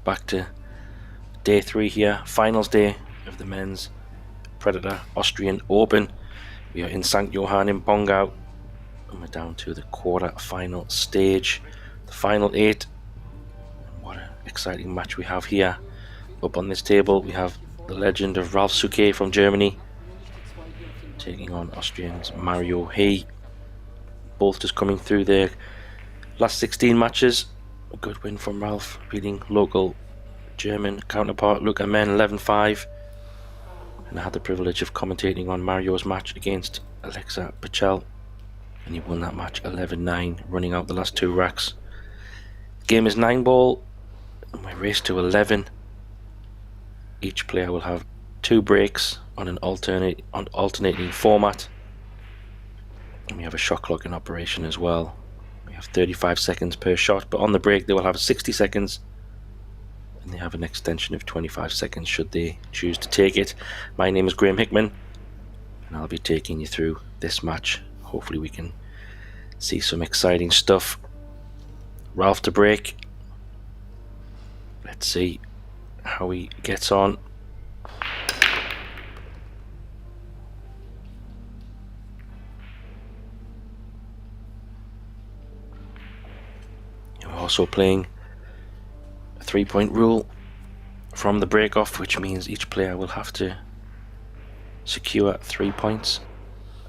back to day 3 here, finals day of the men's Predator Austrian Open. We are in Sankt Johann in Pongau, and we're down to the quarter-final stage, the final 8. And what an exciting match we have here. Up on this table we have the legend of Ralf SOUQUET from Germany taking on Austrian's Mario He. Both just coming through their last 16 matches. A good win from Ralf, beating local German counterpart Luca Men 11-5. And I had the privilege of commentating on Mario's match against Alexa Pachel, and he won that match 11-9, running out the last 2 racks. The game is 9-ball, and we race to 11. Each player will have 2 breaks on an alternating format, and we have a shot clock in operation as well. We have 35 seconds per shot, but on the break they will have 60 seconds, and they have an extension of 25 seconds should they choose to take it. My name is Graham Hickman, and I'll be taking you through this match. Hopefully we can see some exciting stuff. Ralf to break. Let's see how he gets on. We're also playing a 3-point rule from the break off, which means each player will have to secure 3 points.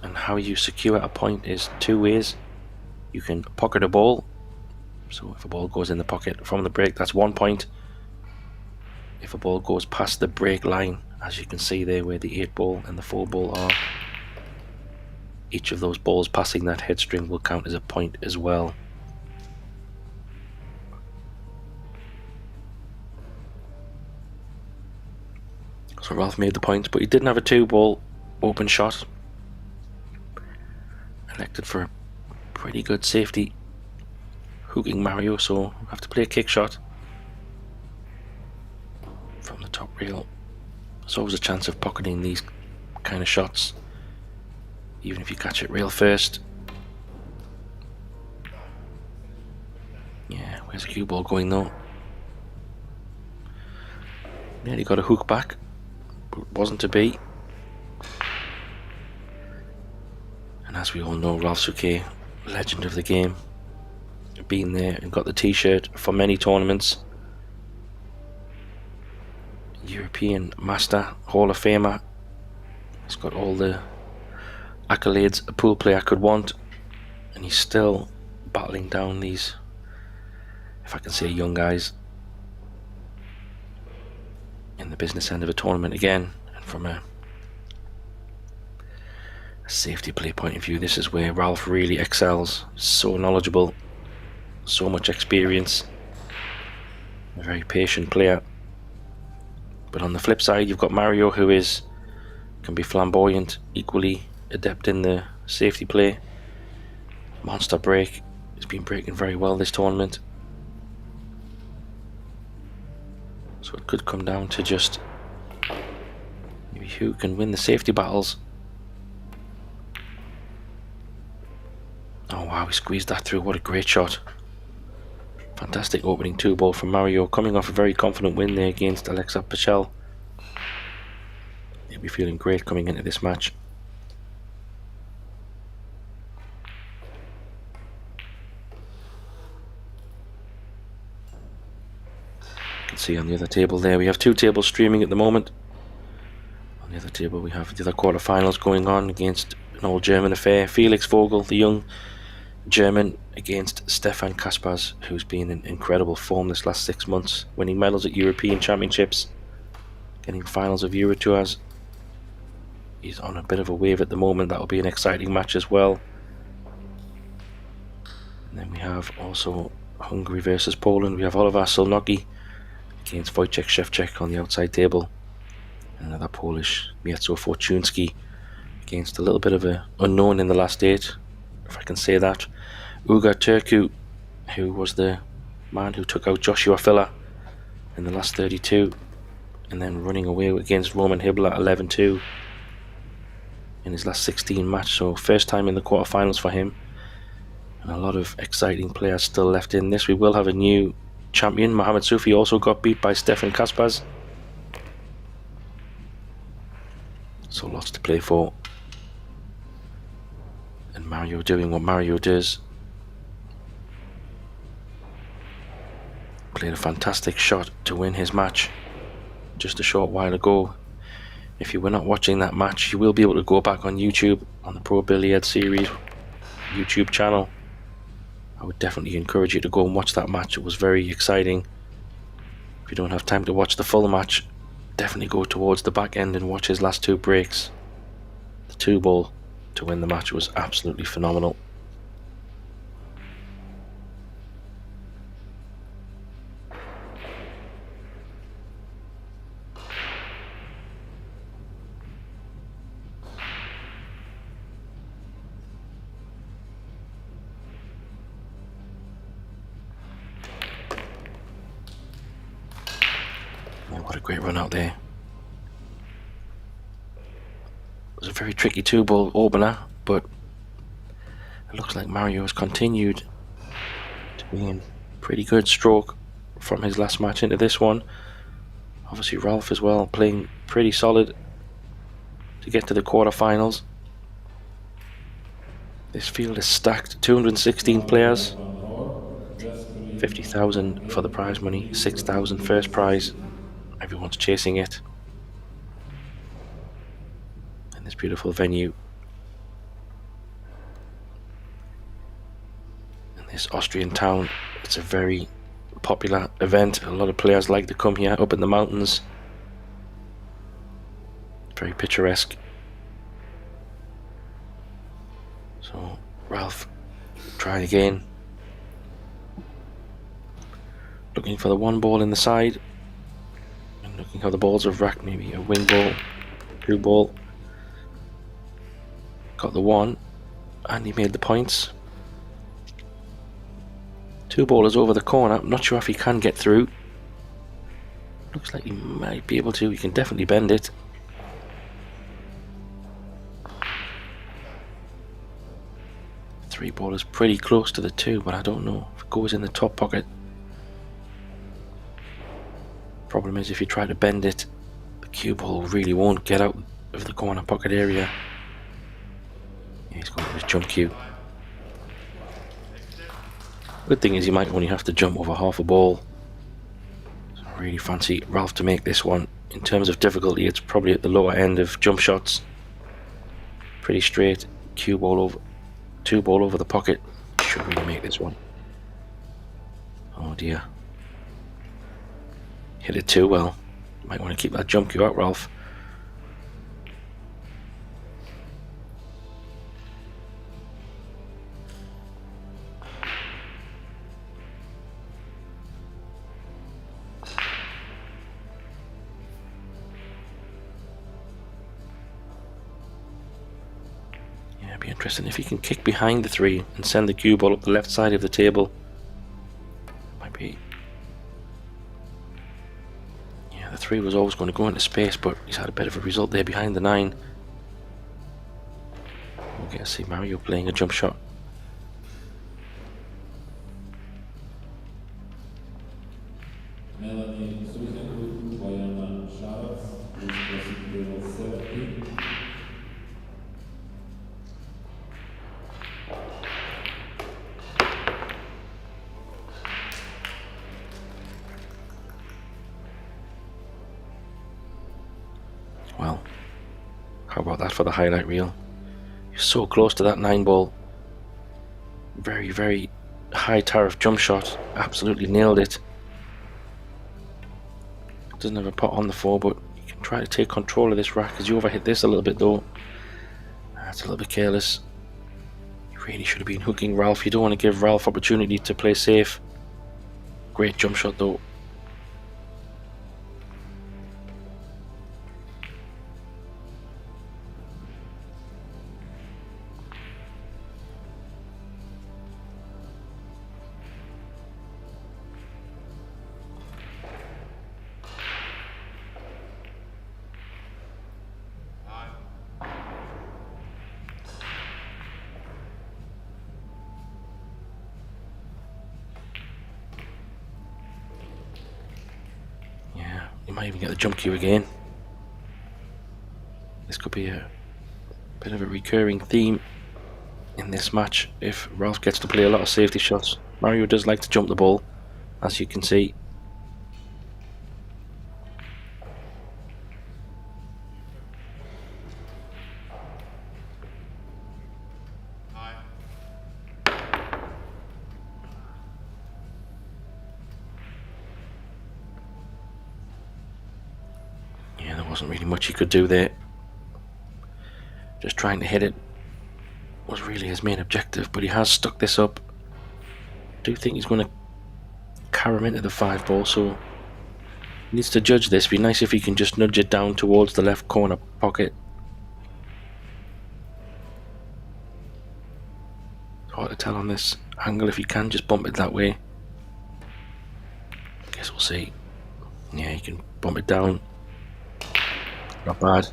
And how you secure a point is 2 ways. You can pocket a ball, so if a ball goes in the pocket from the break, that's 1 point. If a ball goes past the break line, as you can see there where the 8 ball and the 4 ball are, each of those balls passing that head string will count as a point as well. So Ralf made the points, but he didn't have a 2-ball open shot. Elected for a pretty good safety hooking Mario, so we'll have to play a kick shot from the top rail. There's always a chance of pocketing these kind of shots, even if you catch it rail first. Yeah, where's the cue ball going though? Nearly got a hook back, but it wasn't to be. And as we all know, Ralf SOUQUET, legend of the game, been there and got the t-shirt for many tournaments. European Master, Hall of Famer. He's got all the accolades a pool player could want, and he's still battling down these, if I can say, young guys in the business end of a tournament again. And from a safety play point of view, this is where Ralf really excels. So knowledgeable, so much experience, a very patient player. But on the flip side, you've got Mario, who can be flamboyant, equally adept in the safety play. Monster break. He's been breaking very well this tournament, so it could come down to just maybe who can win the safety battles. Oh wow, he squeezed that through. What a great shot. Fantastic opening 2-ball from Mario, coming off a very confident win there against Alexa Pachel. He'll be feeling great coming into this match. You can see on the other table there, we have 2 tables streaming at the moment. On the other table we have the other quarterfinals going on against an old German affair. Felix Vogel, the young German, against Stefan Kaspers, who's been in incredible form this last 6 months, winning medals at European Championships, getting finals of Eurotours. He's on a bit of a wave at the moment. That'll be an exciting match as well. And then we have also Hungary versus Poland. We have Oliver Solnocki against Wojciech Szewczak on the outside table, and another Polish, Mieczo Fortunski, against a little bit of an unknown in the last 8, if I can say that, Uga Turku, who was the man who took out Joshua Filler in the last 32, and then running away against Roman Hibbler 11-2 in his last 16 match. So first time in the quarterfinals for him, and a lot of exciting players still left in this. We will have a new champion Mohamed Soufi also got beat by Stefan Kaspers. So lots to play for. And Mario doing what Mario does. Played a fantastic shot to win his match just a short while ago. If you were not watching that match, you will be able to go back on YouTube on the Pro Billiard Series YouTube channel. I would definitely encourage you to go and watch that match. It was very exciting. If you don't have time to watch the full match, definitely go towards the back end and watch his last 2 breaks. The 2-ball to win the match was absolutely phenomenal. What a great run out there. It was a very tricky 2-ball opener, but it looks like Mario has continued to be in pretty good stroke from his last match into this one. Obviously Ralph as well, playing pretty solid to get to the quarterfinals. This field is stacked, 216 players, 50,000 for the prize money, 6,000 first prize. Everyone's chasing it in this beautiful venue, in this Austrian town. It's a very popular event. A lot of players like to come here up in the mountains. Very picturesque. So Ralph trying again, looking for the 1-ball in the side. Looking how the balls have racked, maybe a wing ball, 2-ball. Got the 1, and he made the points. 2-ball is over the corner. I'm not sure if he can get through. Looks like he might be able to. He can definitely bend it. 3-ball is pretty close to the 2, but I don't know if it goes in the top pocket. Problem is, if you try to bend it, the cue ball really won't get out of the corner pocket area. Yeah, he's going for his jump cue. Good thing is, you might only have to jump over half a ball. So I really fancy Ralph to make this one. In terms of difficulty, it's probably at the lower end of jump shots. Pretty straight, cue ball over, 2-ball over the pocket. Should really make this one. Oh dear. Hit it too well. Might want to keep that jump cue out, Ralph. Yeah, it'd be interesting if he can kick behind the 3 and send the cue ball up the left side of the table. Might be. The 3 was always going to go into space, but he's had a bit of a result there behind the 9. We'll get to see Mario playing a jump shot. Well, how about that for the highlight reel? You're so close to that 9-ball. Very, very high tariff jump shot. Absolutely nailed it. Doesn't have a pot on the 4, but you can try to take control of this rack, because you overhit this a little bit though. That's a little bit careless. You really should have been hooking Ralph. You don't want to give Ralph opportunity to play safe. Great jump shot though. He might even get the jump cue again. This could be a bit of a recurring theme in this match if Ralph gets to play a lot of safety shots. Mario does like to jump the ball, as you can see. Yeah, there wasn't really much he could do there. Just trying to hit it was really his main objective, but he has stuck this up. I do think he's going to carry him into the 5 ball, so he needs to judge this. Be nice if he can just nudge it down towards the left corner pocket. It's hard to tell on this angle if he can just bump it that way. Guess we'll see. Yeah, he can bump it down. Not bad.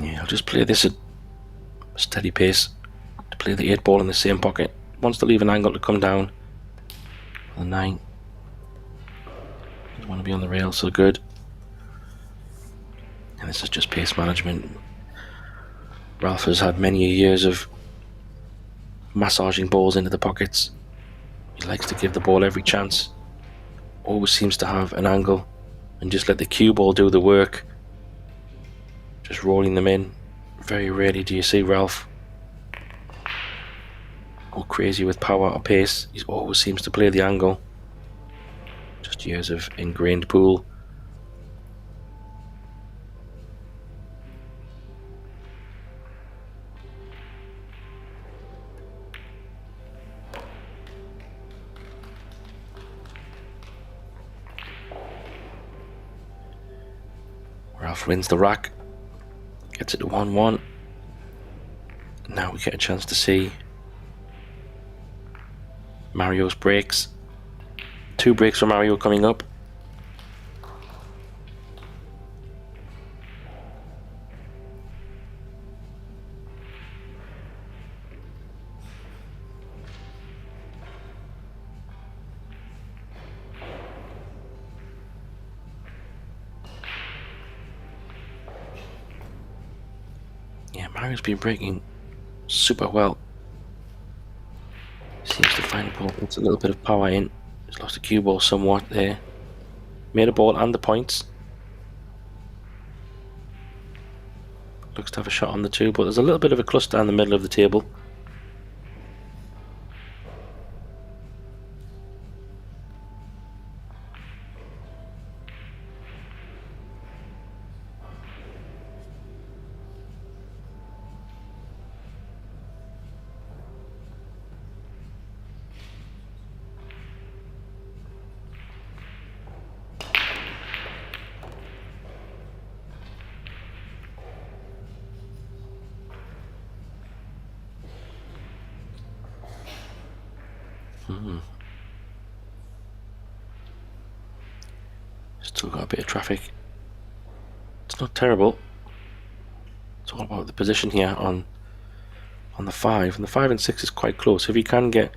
Yeah, I'll just play this at a steady pace to play the 8 ball in the same pocket. Wants to leave an angle to come down. The 9. Doesn't want to be on the rail, so good. And this is just pace management. Ralph has had many years of massaging balls into the pockets. He likes to give the ball every chance. Always seems to have an angle and just let the cue ball do the work. Just rolling them in. Very rarely do you see Ralph go crazy with power or pace. He always seems to play the angle. Just years of ingrained pool. Ralph wins the rack. Gets it to 1-1. Now we get a chance to see Mario's breaks. 2 breaks for Mario coming up. Yeah, Mario's been breaking super well. Seems to find a ball, puts a little bit of power in. He's lost the cue ball somewhat there. Made a ball and the points. Looks to have a shot on the 2, but there's a little bit of a cluster in the middle of the table. Still got a bit of traffic. It's not terrible. It's all about the position here on the 5, and the 5 and 6 is quite close. If he can get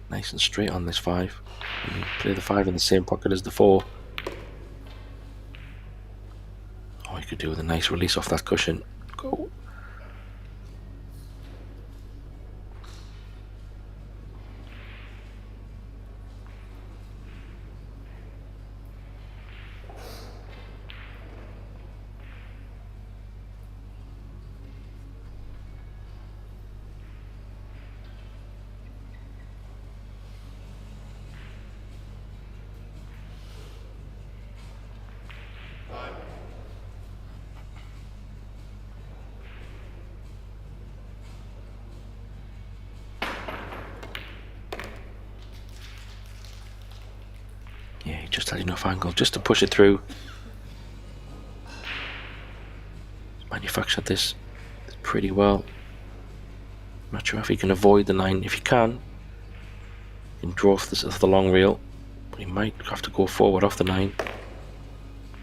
nice and straight on this 5, and play the 5 in the same pocket as the 4. Oh, he could do with a nice release off that cushion. Go. just had enough angle just to push it through. Manufactured this pretty well. Not sure if he can avoid the 9. If he can draw off the long rail, but he might have to go forward off the 9.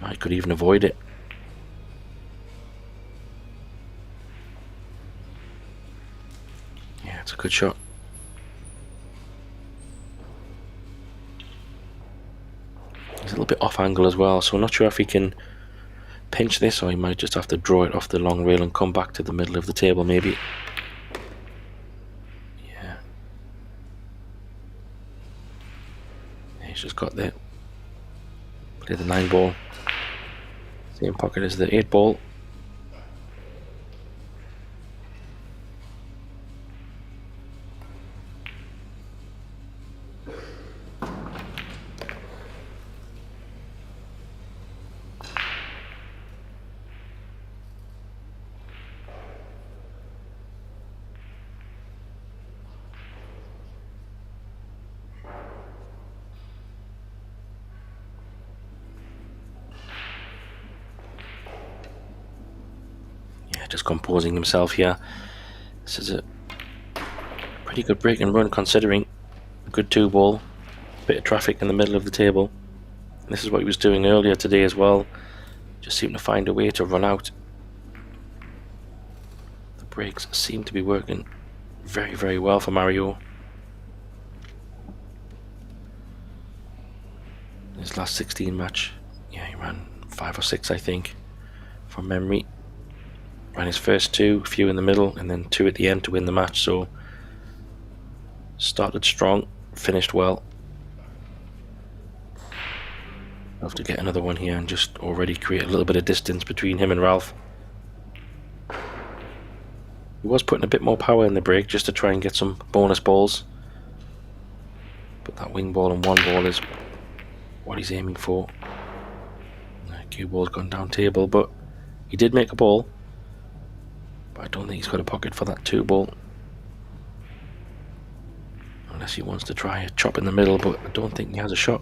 I could even avoid it. Yeah, it's a good shot. He's a little bit off angle as well, so I'm not sure if he can pinch this, or he might just have to draw it off the long rail and come back to the middle of the table maybe. Yeah. He's just got the play the 9 ball. Same pocket as the 8 ball. Just composing himself here. This is a pretty good break and run considering. A good 2 ball, bit of traffic in the middle of the table. And this is what he was doing earlier today as well. Just seemed to find a way to run out. The breaks seem to be working very, very well for Mario. His last 16 match, yeah, he ran 5 or 6 I think, from memory. Ran his first 2, a few in the middle, and then 2 at the end to win the match. So started strong, finished well. I'll have to get another one here and just already create a little bit of distance between him and Ralph. He was putting a bit more power in the break just to try and get some bonus balls. But that wing ball and 1 ball is what he's aiming for. The cue ball's gone down table, but he did make a ball. But I don't think he's got a pocket for that 2 ball. Unless he wants to try a chop in the middle, but I don't think he has a shot.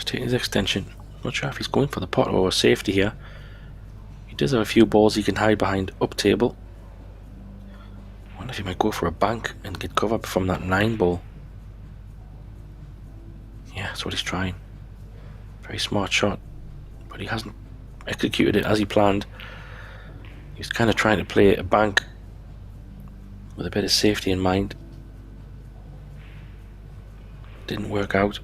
Taking his extension. Not sure if he's going for the pot or a safety here. He does have a few balls he can hide behind up table. I wonder if he might go for a bank and get cover from that 9 ball. Yeah, that's what he's trying. Very smart shot, but he hasn't executed it as he planned. He's kind of trying to play a bank with a bit of safety in mind. Didn't work out.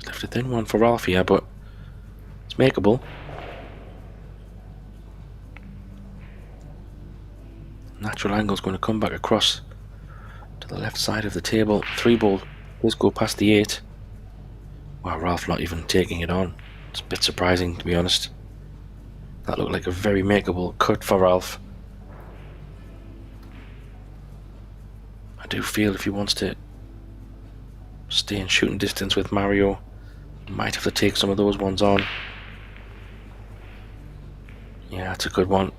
Left a thin one for Ralph here, but it's makeable. Natural angle's going to come back across to the left side of the table. 3 ball does go past the 8. Wow, Ralph not even taking it on. It's a bit surprising, to be honest. That looked like a very makeable cut for Ralph. I do feel if he wants to stay in shooting distance with Mario, might have to take some of those ones on. Yeah, that's a good one.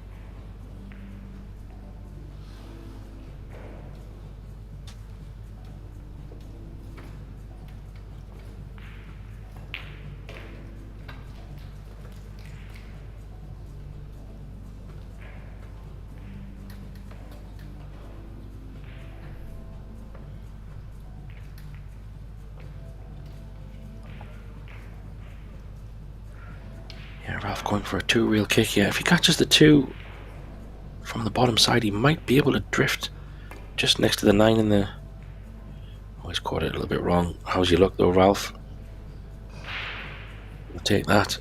Ralph going for a 2 reel kick here. If he catches the 2 from the bottom side, he might be able to drift just next to the 9 in the... Oh, he's caught it a little bit wrong. How's your luck though, Ralph? We'll take that.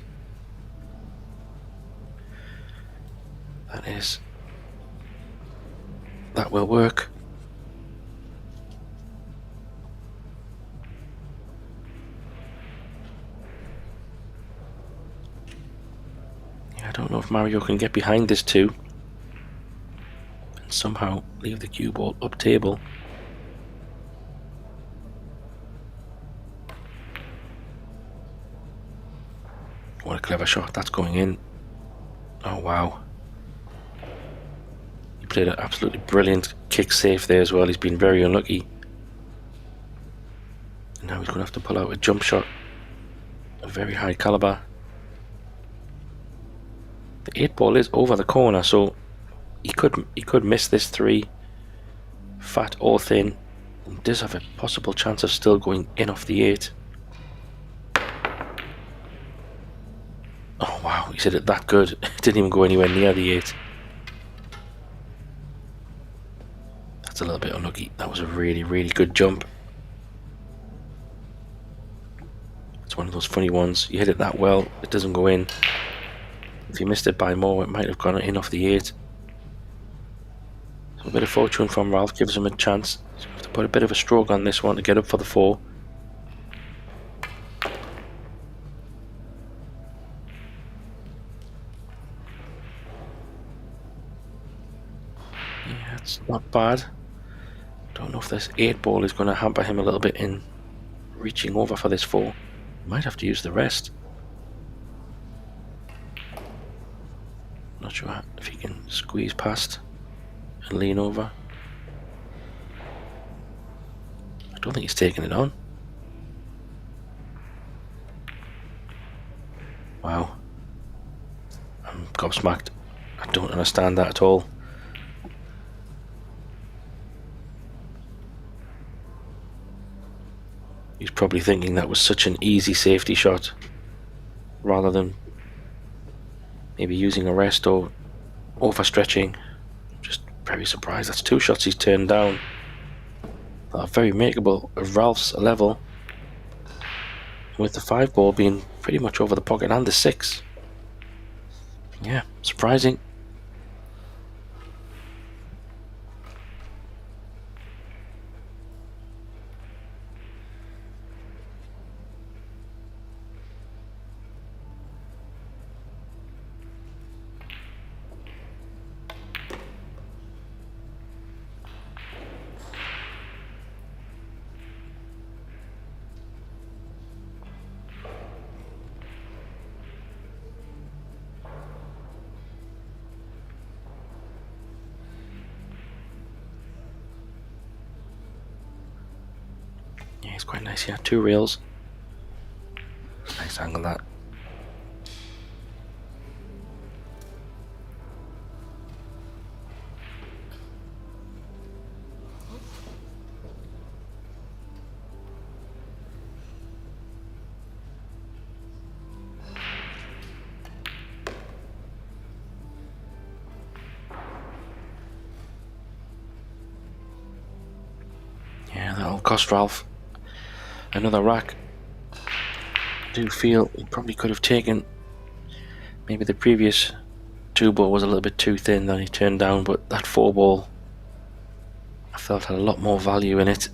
That will work. if Mario can get behind this 2 and somehow leave the cue ball up table. What a clever shot, that's going in. Oh wow. He played an absolutely brilliant kick safe there as well. He's been very unlucky. And now he's going to have to pull out a jump shot of very high caliber. The 8 ball is over the corner, so he could miss this 3, fat or thin. He does have a possible chance of still going in off the 8. Oh wow, he said it that good. It didn't even go anywhere near the 8. That's a little bit unlucky. That was a really, really good jump. It's one of those funny ones. You hit it that well, it doesn't go in. If you missed it by more, it might have gone in off the 8. So a bit of fortune from Ralph gives him a chance. So you have to put a bit of a stroke on this one to get up for the 4. Yeah, it's not bad. Don't know if this 8 ball is going to hamper him a little bit in reaching over for this 4. Might have to use the rest. Not sure if he can squeeze past and lean over. I don't think he's taking it on. Wow. I'm gobsmacked. I don't understand that at all. He's probably thinking that was such an easy safety shot, rather than maybe using a rest or overstretching. Just very surprised. That's 2 shots he's turned down that are very makeable of Ralph's level, with the 5 ball being pretty much over the pocket and the 6. Yeah, surprising. Yeah, it's quite nice here. 2 rails. Nice angle that. Yeah, that'll cost Ralph another rack. I do feel he probably could have taken, maybe the previous 2 ball was a little bit too thin that he turned down, but that 4 ball I felt had a lot more value in it.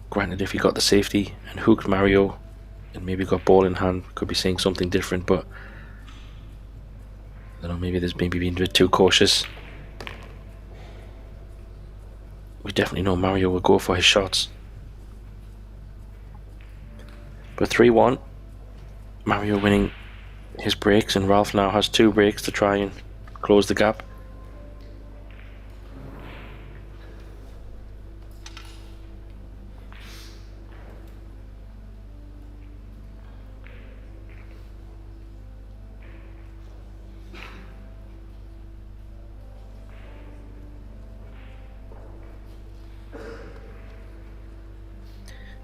Granted, if he got the safety and hooked Mario and maybe got ball in hand, could be saying something different, but I don't know, maybe there's maybe been a bit too cautious. We definitely know Mario will go for his shots. But 3-1, Mario winning his breaks, and Ralph now has 2 breaks to try and close the gap.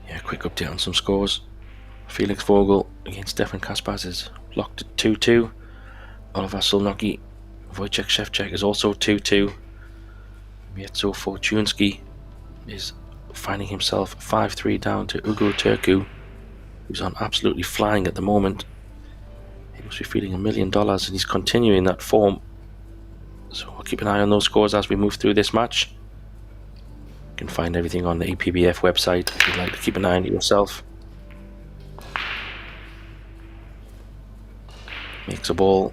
Yeah, quick update on some scores. Felix Vogel against Stefan Kaspers is locked at 2-2. Oliver Solnocki, Wojciech Szewczak is also 2-2. Mietzo Fortunski is finding himself 5-3 down to Ugo Turku, who's on absolutely flying at the moment. He must be feeling $1 million, and he's continuing that form. So we'll keep an eye on those scores as we move through this match. You can find everything on the IBPF website if you'd like to keep an eye on it yourself. Makes a ball.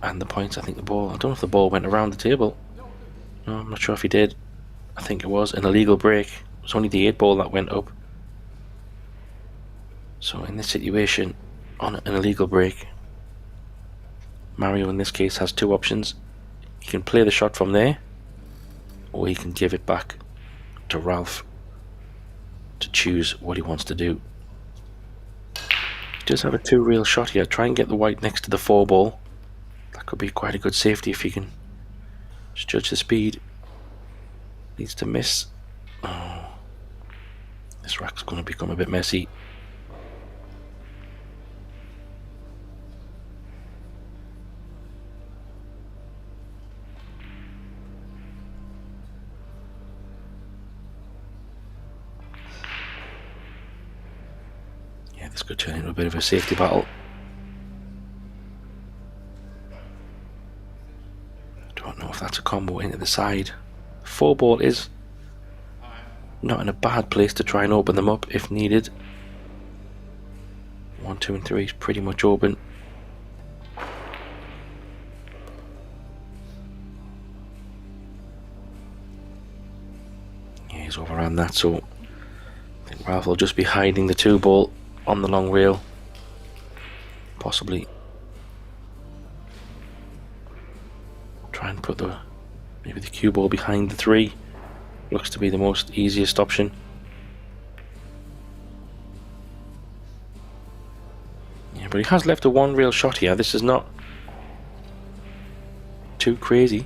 And the points, I think the ball, I don't know if the ball went around the table. No, I'm not sure if he did. I think it was an illegal break. It was only the 8 ball that went up. So in this situation, on an illegal break, Mario in this case has 2 options. He can play the shot from there, or he can give it back to Ralph to choose what he wants to do. He does have a 2 real shot here. Try and get the white next to the 4 ball. That could be quite a good safety if he can just judge the speed. Needs to miss. Oh, this rack's going to become a bit messy. Yeah, this could turn into a bit of a safety battle. Don't know if that's a combo into the side. 4 ball is not in a bad place to try and open them up if needed. 1, 2 and 3 is pretty much open. Yeah, he's overran that, so I think Ralph will just be hiding the 2 ball on the long rail. Possibly try and put maybe the cue ball behind the 3. Looks to be the most easiest option. Yeah, but he has left a 1 real shot here. This is not too crazy.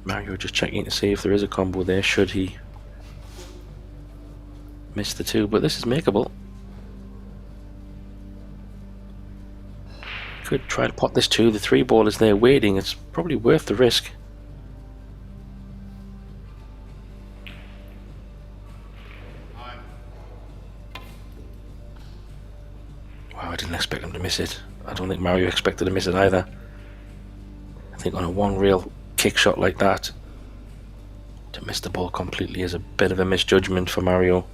Mario just checking to see if there is a combo there should he miss the 2, but this is makeable. Could try to pot this 2. The 3 ball is there waiting. It's probably worth the risk. Wow, I didn't expect him to miss it. I don't think Mario expected to miss it either. I think on a 1 real kick shot like that, to miss the ball completely is a bit of a misjudgment for Mario.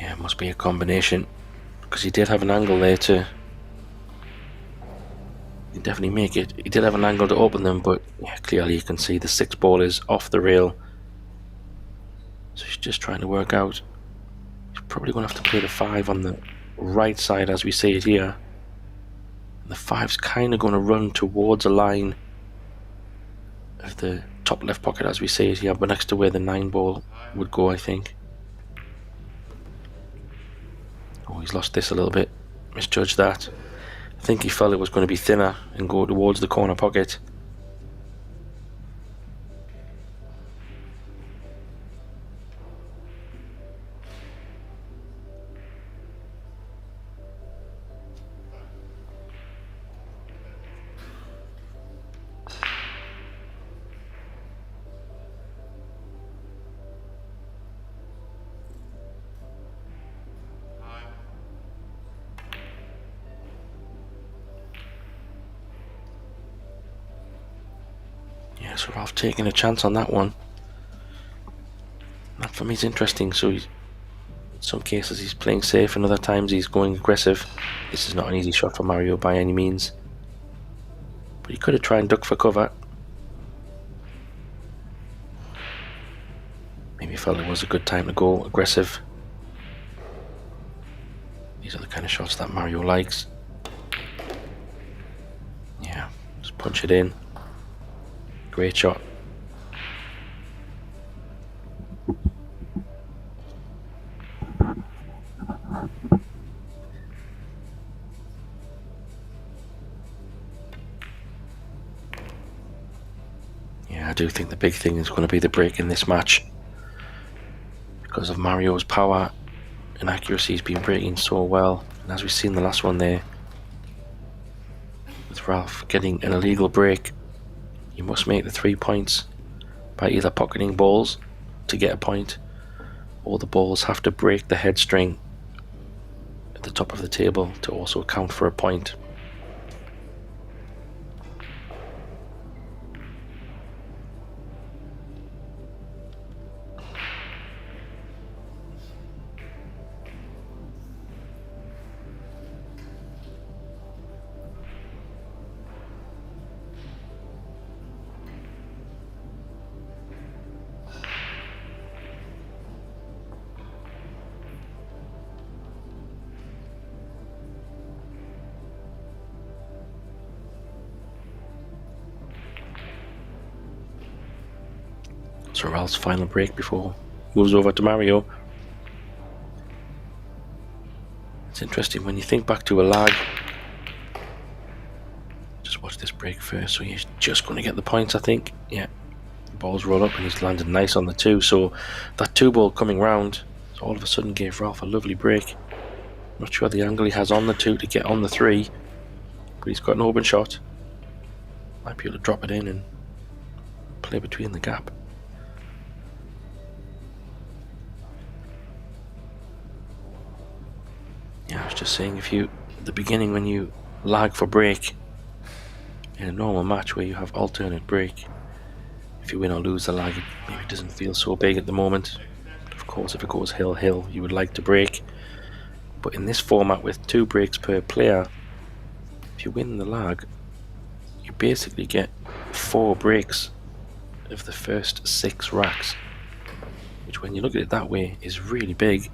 Yeah, it must be a combination, because he did have an angle there to definitely make it. He did have an angle to open them, but yeah, clearly you can see the 6 ball is off the rail. So he's just trying to work out. He's probably going to have to play the 5 on the right side as we see it here. And the 5's kind of going to run towards a line of the top left pocket as we see it here, but next to where the 9 ball would go, I think. Oh, he's lost this a little bit. Misjudged that. I think he felt it was going to be thinner and go towards the corner pocket. So Ralph taking a chance on that one. That for me is interesting. So he's In some cases he's playing safe, and other times he's going aggressive. This is not an easy shot for Mario by any means, but he could have tried and ducked for cover. Maybe he felt it was a good time to go aggressive. These are the kind of shots that Mario likes. Yeah, just punch it in. Great shot. Yeah, I do think the big thing is going to be the break in this match. Because of Mario's power and accuracy, he's been breaking so well. And as we've seen the last one there, with Ralph getting an illegal break, you must make the 3 points by either pocketing balls to get a point, or the balls have to break the head string at the top of the table to also count for a point. So Ralph's final break before moves over to Mario. It's interesting when you think back to a lag. Just watch this break first. So he's just going to get the points, I think. Yeah, the balls roll up and he's landed nice on the 2. So that 2 ball coming round, so all of a sudden gave Ralph a lovely break. Not sure the angle he has on the 2 to get on the 3, but he's got an open shot. Might be able to drop it in and play between the gap. Yeah, I was just saying, if you, at the beginning when you lag for break in a normal match where you have alternate break, if you win or lose the lag, it maybe doesn't feel so big at the moment. Of course, if it goes hill-hill, you would like to break. But in this format with 2 breaks per player, if you win the lag, you basically get 4 breaks of the first 6 racks, which when you look at it that way is really big.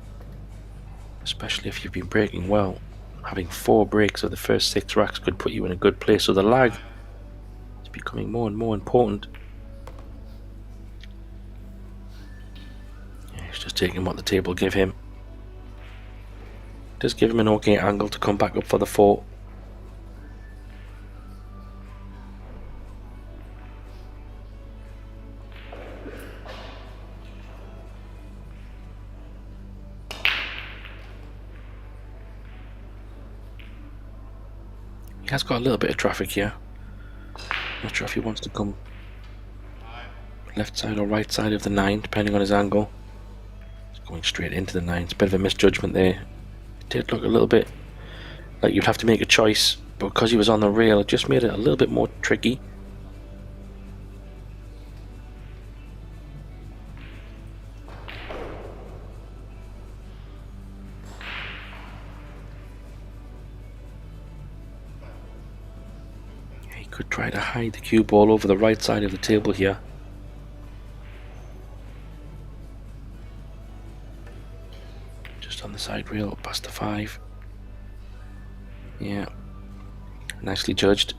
Especially if you've been breaking well, having 4 breaks of the first 6 racks could put you in a good place. So the lag is becoming more and more important. Yeah, he's just taking what the table give him. Just give him an okay angle to come back up for the 4. He has got a little bit of traffic here. Not sure if he wants to come left side or right side of the 9, depending on his angle. He's going straight into the 9. It's a bit of a misjudgment there. It did look a little bit like you'd have to make a choice, but because he was on the rail, it just made it a little bit more tricky. Could try to hide the cue ball over the right side of the table here. Just on the side rail, past the 5. Yeah, nicely judged.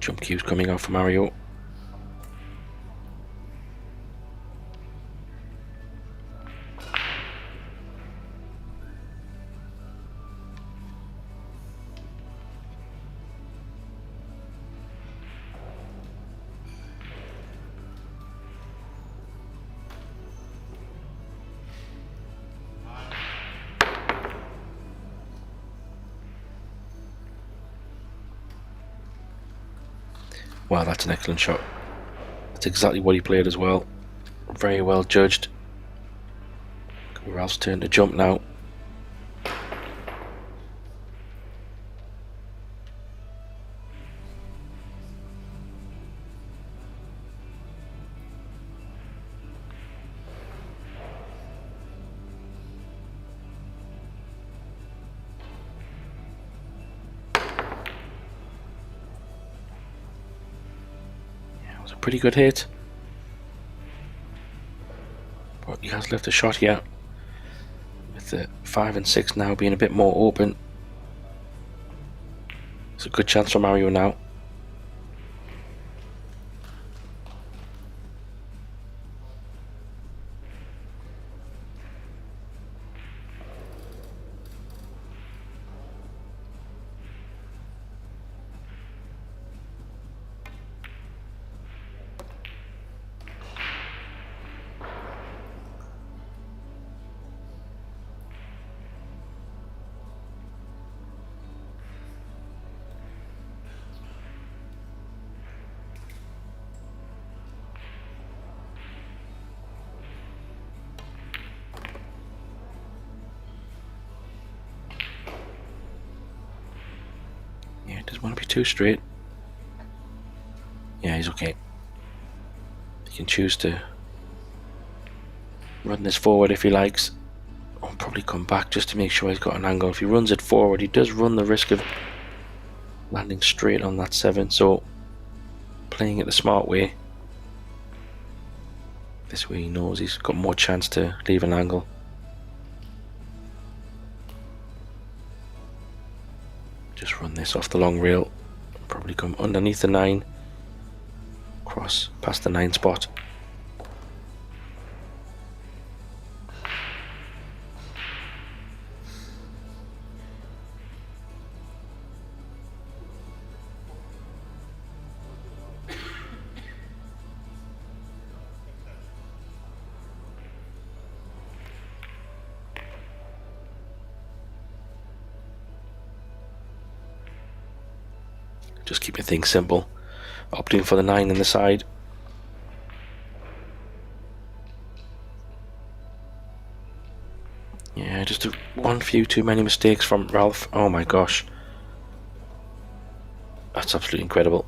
Jump cues coming out for Mario. Wow, that's an excellent shot. That's exactly what he played as well. Very well judged. Ralph's turn to jump now. It's a pretty good hit. But he has left a shot here. With the 5 and 6 now being a bit more open. It's a good chance for Mario now. Yeah, it doesn't want to be too straight. Yeah, he's okay. He can choose to run this forward if he likes. Or probably come back just to make sure he's got an angle. If he runs it forward, he does run the risk of landing straight on that 7. So playing it the smart way. This way he knows he's got more chance to leave an angle. Just run this off the long rail. Probably come underneath the 9. Cross past the 9 spot. Just keeping things simple. Opting for the 9 in the side. Yeah, just one few too many mistakes from Ralph. Oh my gosh. That's absolutely incredible.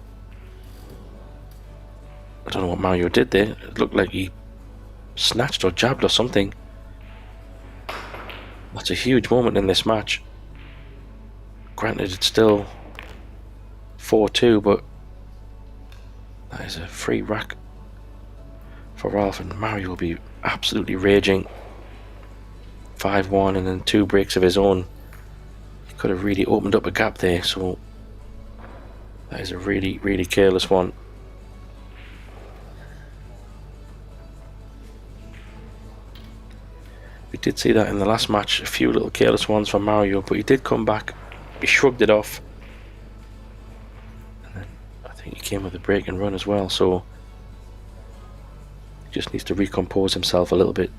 I don't know what Mario did there. It looked like he snatched or jabbed or something. That's a huge moment in this match. Granted, it's still 4-2, but that is a free rack for Ralph, and Mario will be absolutely raging. 5-1 and then 2 breaks of his own. He could have really opened up a gap there, so that is a really, really careless one. We did see that in the last match, a few little careless ones from Mario, but he did come back. He shrugged it off. And then I think he came with a break and run as well, so he just needs to recompose himself a little bit.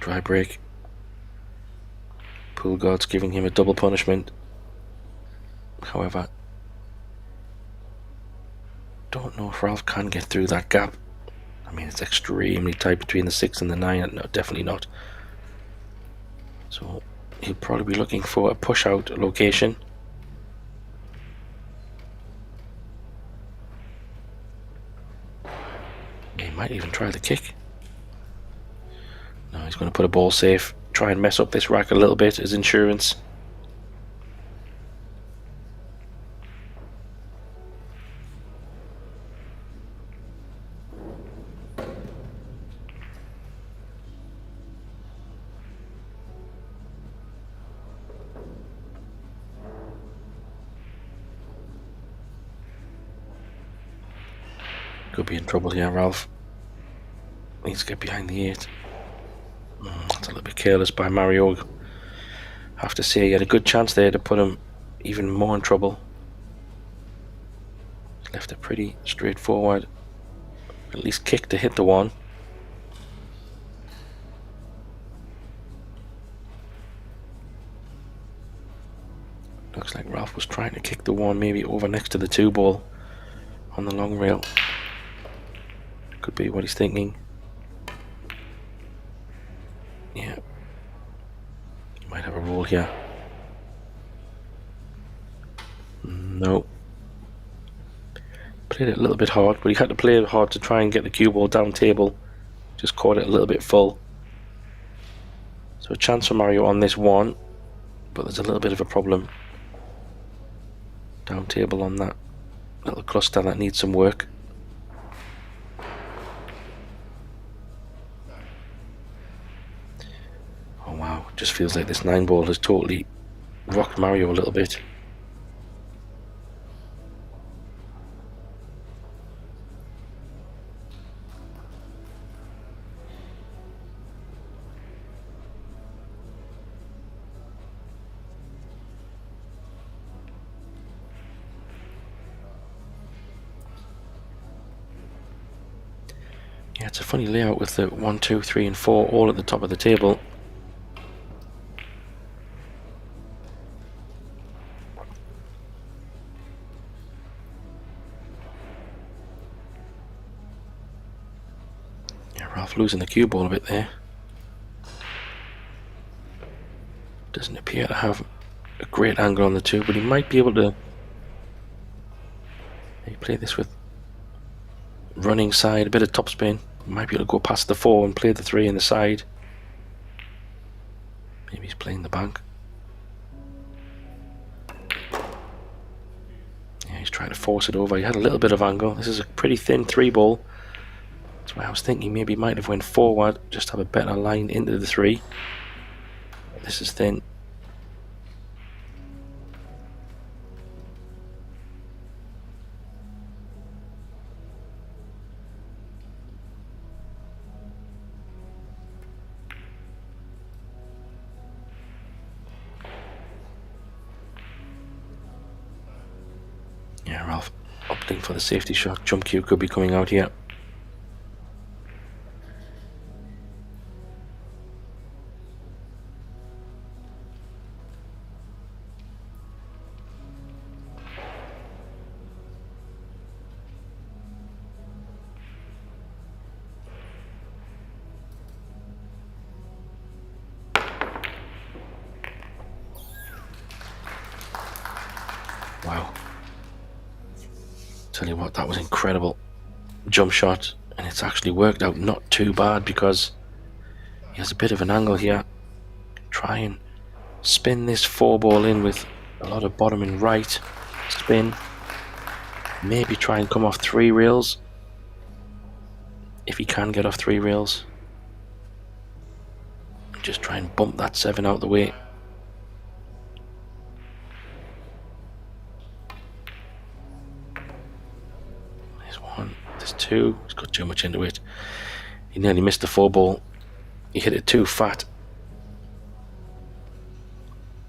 Dry break. Pool God's giving him a double punishment. However, don't know if Ralph can get through that gap. I mean, it's extremely tight between the 6 and the 9. No, definitely not. So he'll probably be looking for a push out location. He might even try the kick. No, he's going to put a ball safe, try and mess up this rack a little bit as insurance. Could be in trouble here, Ralph. Needs to get behind the 8. That's a little bit careless by Mario. I have to say he had a good chance there to put him even more in trouble. He's left it pretty straightforward. At least kick to hit the 1. Looks like Ralph was trying to kick the 1 maybe over next to the 2 ball on the long rail. Could be what he's thinking. Yeah. Might have a roll here. No. Played it a little bit hard, but he had to play it hard to try and get the cue ball down table. Just caught it a little bit full. So a chance for Mario on this one, but there's a little bit of a problem down table on that little cluster that needs some work. Oh wow, just feels like this 9 ball has totally rocked Mario a little bit. Yeah, it's a funny layout with the 1, 2, 3 and 4 all at the top of the table. Yeah, Ralph losing the cue ball a bit there. Doesn't appear to have a great angle on the 2, but he might be able to play this with running side, a bit of topspin. Might be able to go past the 4 and play the 3 in the side. Maybe he's playing the bank. Yeah, he's trying to force it over. He had a little bit of angle. This is a pretty thin 3 ball. That's why I was thinking maybe he might have went forward, just have a better line into the 3. This is thin. Yeah, Ralph opting for the safety shot. Jump cue could be coming out here. Wow. Tell you what, that was incredible jump shot, and it's actually worked out not too bad because he has a bit of an angle here. Try and spin this 4 ball in with a lot of bottom and right spin. Maybe try and come off 3 rails if he can get off 3 rails. Just try and bump that 7 out the way. There's 1, there's 2. He's got too much into it. He nearly missed the 4 ball. He hit it too fat.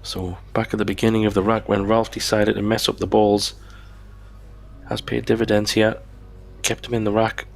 So back at the beginning of the rack, when Ralph decided to mess up the balls, has paid dividends here. Kept him in the rack.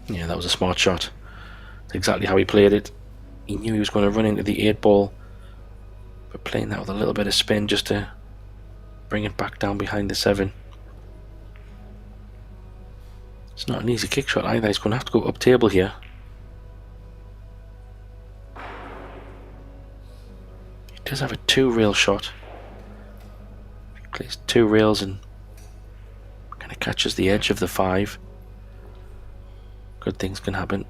Yeah, that was a smart shot. That's exactly how he played it. He knew he was going to run into the 8 ball, but playing that with a little bit of spin just to bring it back down behind the 7. It's not an easy kick shot either. He's going to have to go up table here. He does have a 2 rail shot. He plays 2 rails and kind of catches the edge of the 5. Good things can happen.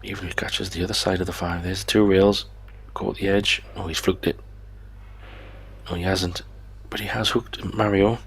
Even if he catches the other side of the 5. There's 2 rails. Caught the edge. Oh, he's fluked it. No, he hasn't. But he has hooked Mario.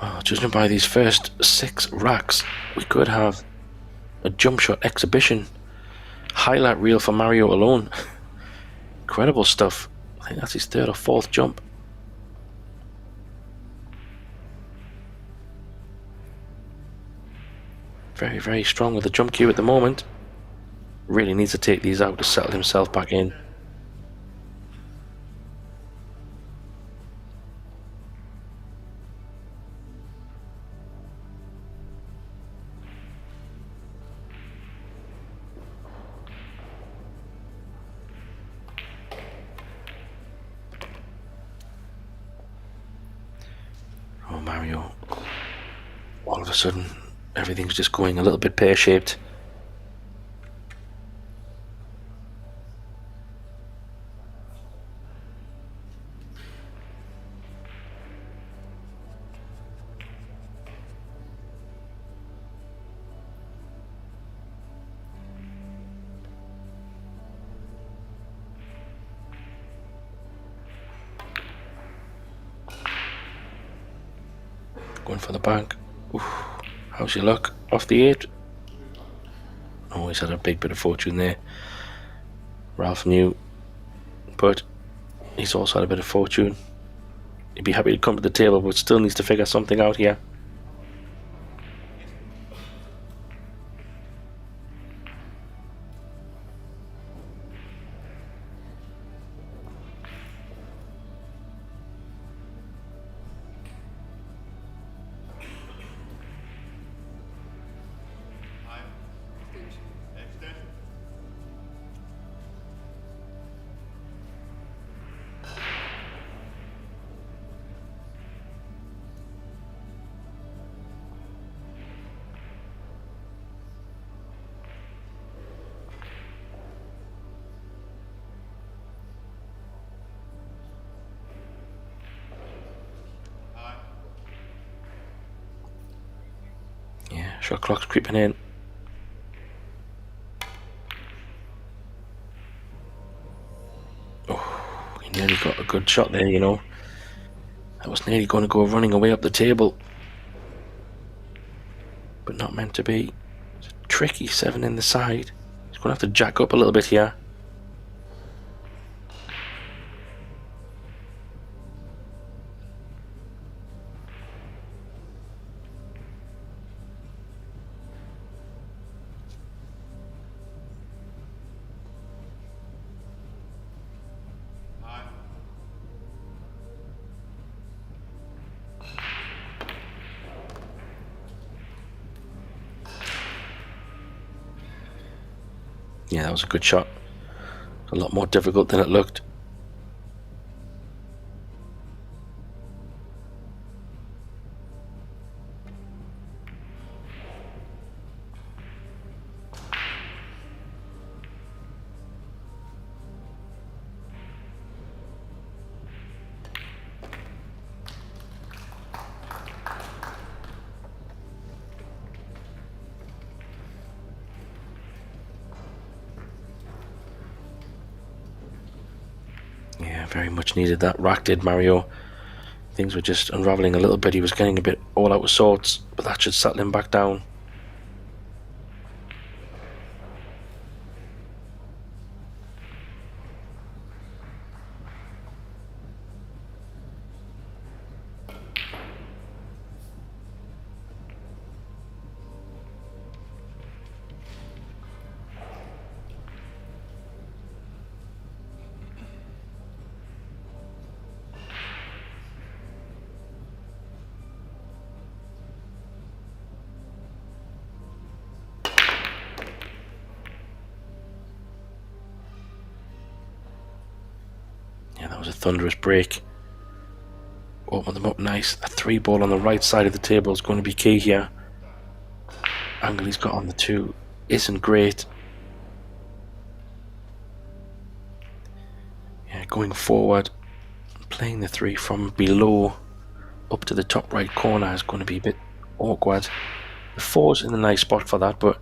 Well, judging by these first 6 racks, we could have a jump shot exhibition highlight reel for Mario alone. Incredible stuff. I think that's his third or fourth jump. Very, very strong with the jump cue at the moment. Really needs to take these out to settle himself back in. Oh, Mario. All of a sudden, everything's just going a little bit pear-shaped. Going for the bank. Oof. How's your luck? Off the 8. Oh, he's had a big bit of fortune there. Ralph knew, but he's also had a bit of fortune. He'd be happy to come to the table, but still needs to figure something out here. Shot clock's creeping in. Oh, he nearly got a good shot there, you know. That was nearly going to go running away up the table. But not meant to be. It's a tricky 7 in the side. He's going to have to jack up a little bit here. Yeah, that was a good shot. A lot more difficult than it looked. Yeah, very much needed that. Rack did, Mario. Things were just unraveling a little bit. He was getting a bit all out of sorts, but that should settle him back down. Yeah, that was a thunderous break. Open them up nice. A 3 ball on the right side of the table is going to be key here. Angle he's got on the 2 isn't great. Yeah, going forward, playing the 3 from below up to the top right corner is going to be a bit awkward. The 4's in a nice spot for that, but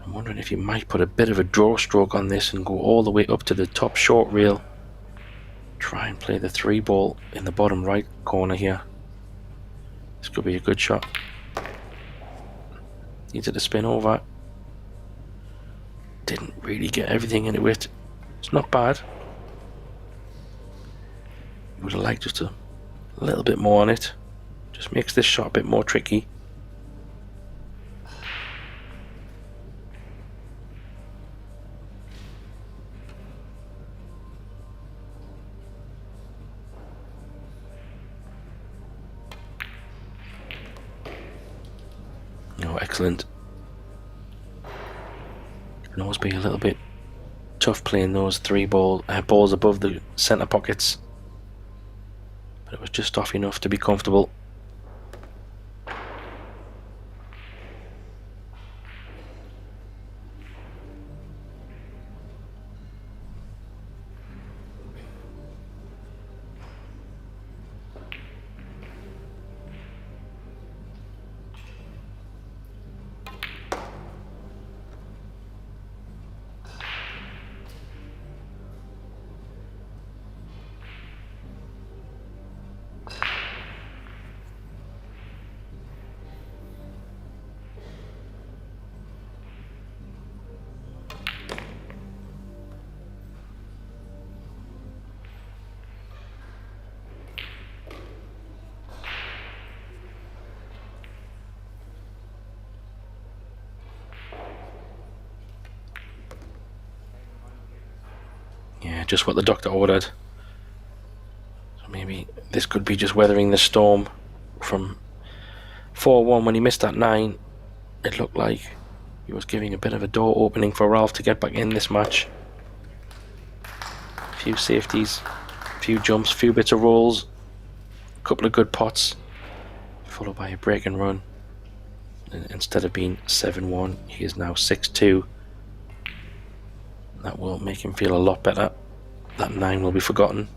I'm wondering if you might put a bit of a draw stroke on this and go all the way up to the top short rail. Try and play the 3 ball in the bottom right corner here. This could be a good shot. Needs it to spin over. didn't really get everything into it. It's not bad. Would have liked just a little bit more on it. Just makes this shot a bit more tricky. Oh, excellent. Can always be a little bit tough playing those three balls above the centre pockets. But it was just off enough to be comfortable. Yeah, just what the doctor ordered. So maybe this could be just weathering the storm. From 4-1 when he missed that 9, it looked like he was giving a bit of a door opening for Ralph to get back in this match. A few safeties, a few jumps, a few bits of rolls, a couple of good pots, followed by a break and run. And instead of being 7-1, he is now 6-2. That will make him feel a lot better. That 9 will be forgotten.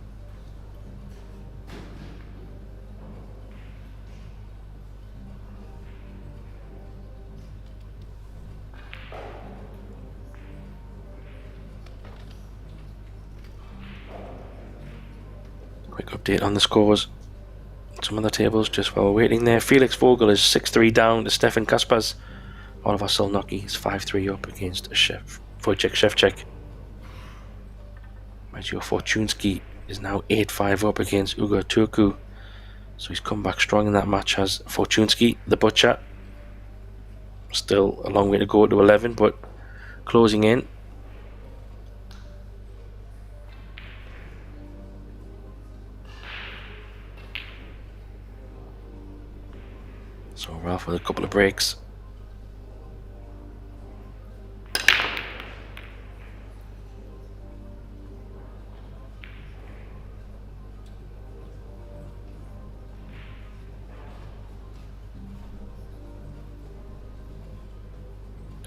Quick update on the scores. Some of the tables just while we're waiting there. Felix Vogel is 6-3 down to Stefan Kaspers. Oliver Solnocki is 5-3 up against Wojciech Szewczak. Maciej Fortunski is now 8-5 up against Ugo Turku. So he's come back strong in that match, has Fortunski, the butcher. Still a long way to go to 11, but closing in. So Ralph with a couple of breaks.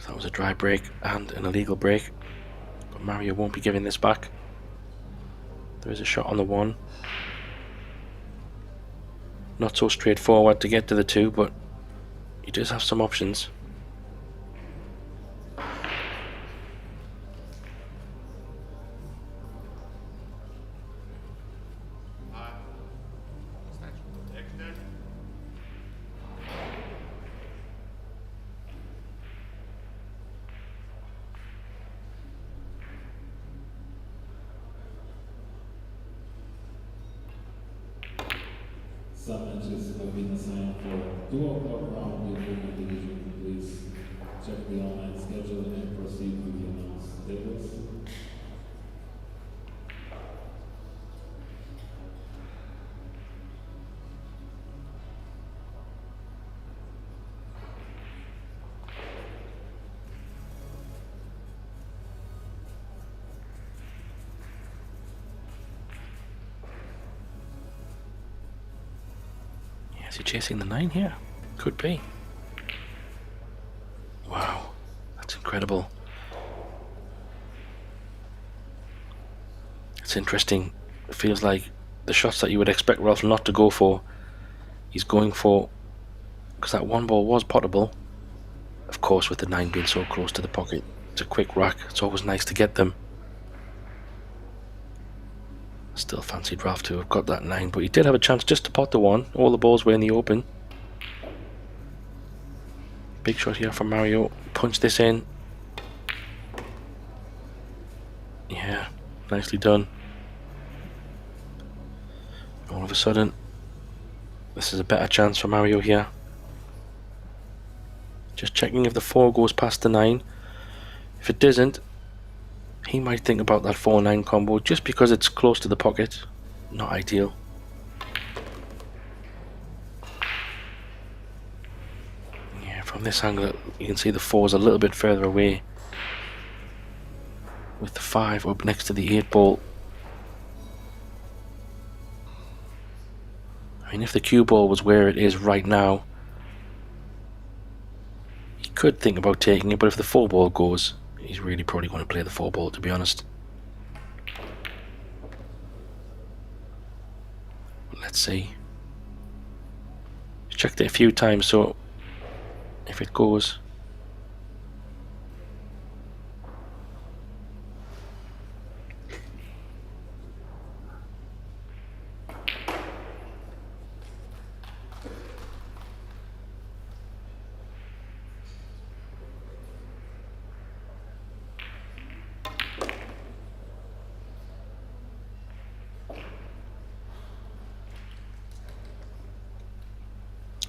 That was a dry break and an illegal break, but Mario won't be giving this back. There is a shot on the 1. Not so straightforward to get to the 2, but he does have some options. Some matches have been assigned for 2 o'clock round the opponent division. Please check the online schedule and proceed with the announced tables. Is he chasing the 9 here? Could be. Wow, that's incredible. It's interesting. It feels like the shots that you would expect Ralph not to go for, he's going for, because that 1 ball was potable. Of course, with the 9 being so close to the pocket, it's a quick rack. It's always nice to get them. Still fancied Ralph to have got that 9, but he did have a chance just to pot the 1. All the balls were in the open. Big shot here from Mario. Punch this in. Nicely done. All of a sudden, this is a better chance for Mario here. Just checking if the 4 goes past the 9. If it doesn't, he might think about that 4-9 combo just because it's close to the pocket. Not ideal. Yeah, from this angle you can see the 4 is a little bit further away, with the 5 up next to the 8 ball. I mean, if the cue ball was where it is right now, he could think about taking it, but if the 4 ball goes, he's really probably going to play the 4 ball, to be honest. Let's see. Checked it a few times, so if it goes,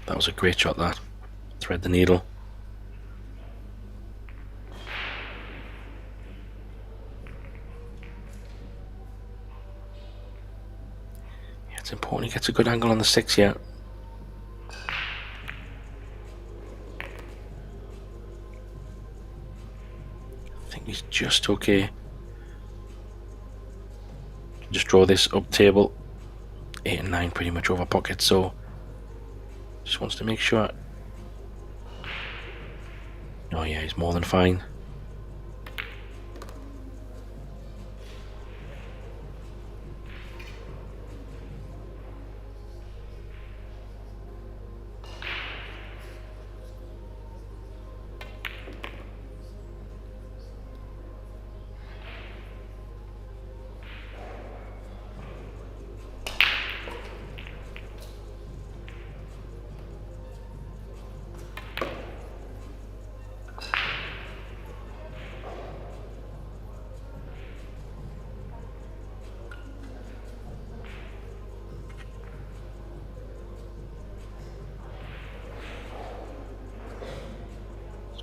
that was a great shot, that. Thread the needle. Yeah, it's important he gets a good angle on the 6 here. I think he's just okay. Just draw this up table. 8 and 9 pretty much over pocket, so just wants to make sure. Oh yeah, he's more than fine.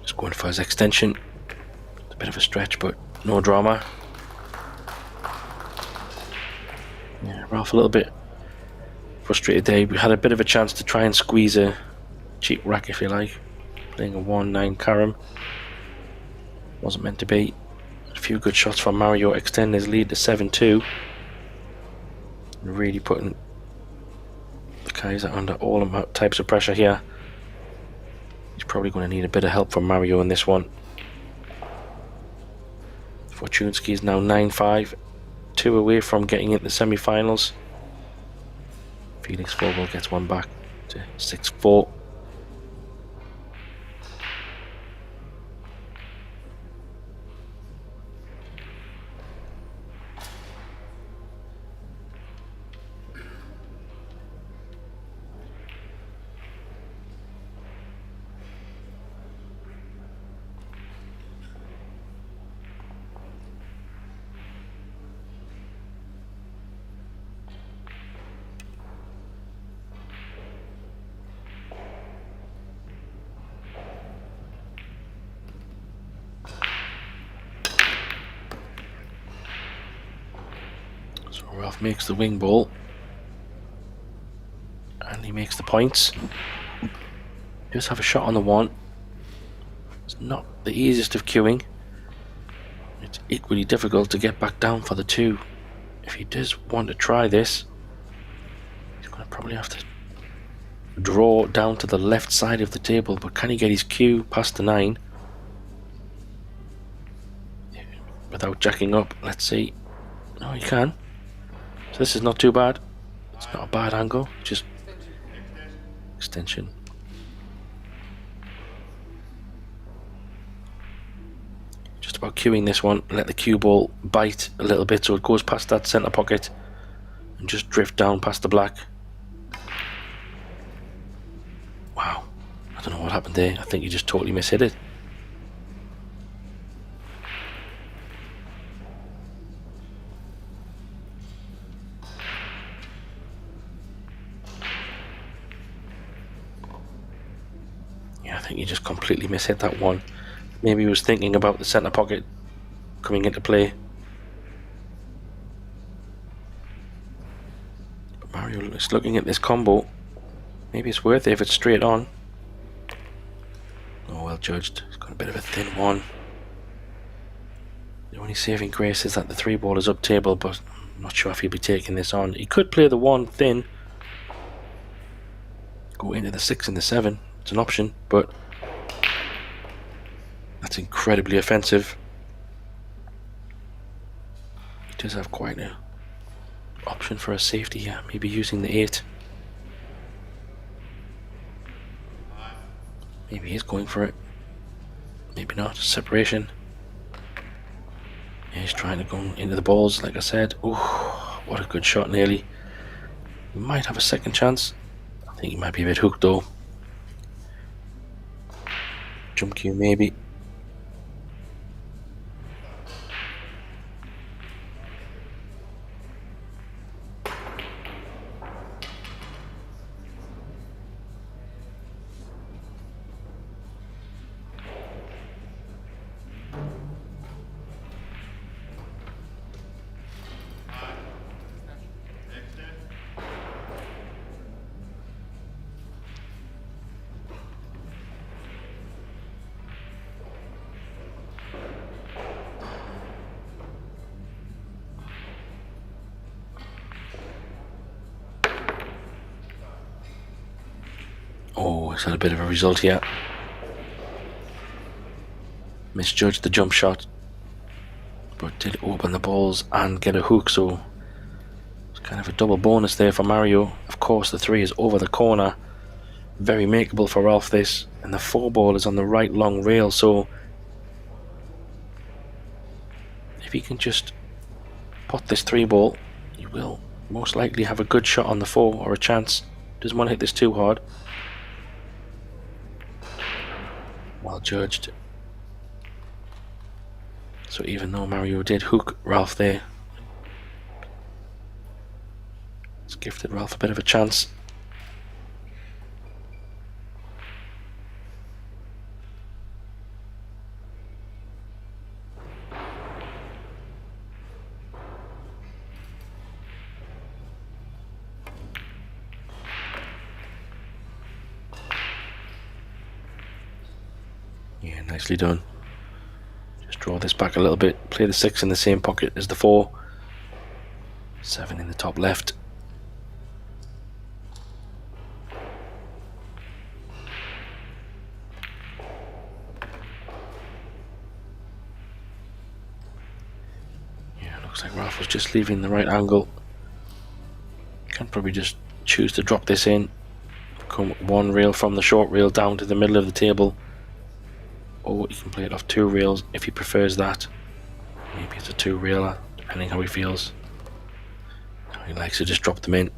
Just going for his extension. It's a bit of a stretch, but no drama. Yeah, Ralph a little bit frustrated there. We had a bit of a chance to try and squeeze a cheap rack, if you like. Playing a 1-9 carom. Wasn't meant to be. A few good shots from Mario, extending his lead to 7-2. Really putting the Kaiser under all types of pressure here. He's probably going to need a bit of help from Mario in this one. Fortunski is now 9-5, 2 away from getting into the semi-finals. Felix Vogel gets one back to 6-4. Ralph makes the wing ball and he makes the points. He does have a shot on the 1. It's not the easiest of cueing. It's equally difficult to get back down for the 2. If he does want to try this, he's going to probably have to draw down to the left side of the table, but can he get his cue past the 9 without jacking up? Let's see. No, he can. So this is not too bad. It's not a bad angle, just extension. Just about cueing this one. Let the cue ball bite a little bit so it goes past that centre pocket and just drift down past the black. Wow, I don't know what happened there. I think he just totally mishit it. think he just completely mishit that one. Maybe he was thinking about the centre pocket coming into play. But Mario is looking at this combo. Maybe it's worth it if it's straight on. Oh, well judged. He's got a bit of a thin one. The only saving grace is that the 3-ball is up table, but I'm not sure if he'll be taking this on. He could play the 1 thin, go into the 6 and the 7. It's an option, but that's incredibly offensive. He does have quite an option for a safety here, maybe using the 8. Maybe he's going for it. Maybe not. Separation. Yeah, he's trying to go into the balls, like I said. Ooh, what a good shot, nearly. He might have a second chance. I think he might be a bit hooked though. Jump cue maybe. Oh, he's had a bit of a result here. Misjudged the jump shot, but did open the balls and get a hook, so it's kind of a double bonus there for Mario. Of course, the 3 is over the corner. Very makeable for Ralph, this. And the 4-ball is on the right long rail, so if he can just pot this 3-ball, he will most likely have a good shot on the 4, or a chance. Doesn't want to hit this too hard. Well judged. So even though Mario did hook Ralph there, it's gifted Ralph a bit of a chance. Yeah, nicely done. Just draw this back a little bit. Play the 6 in the same pocket as the 4. 7 in the top left. Yeah, looks like Ralph was just leaving the right angle. Can probably just choose to drop this in. Come 1 rail from the short rail down to the middle of the table. Or he can play it off 2 rails if he prefers that. Maybe it's a 2-railer, depending how he feels. He likes to just drop them in.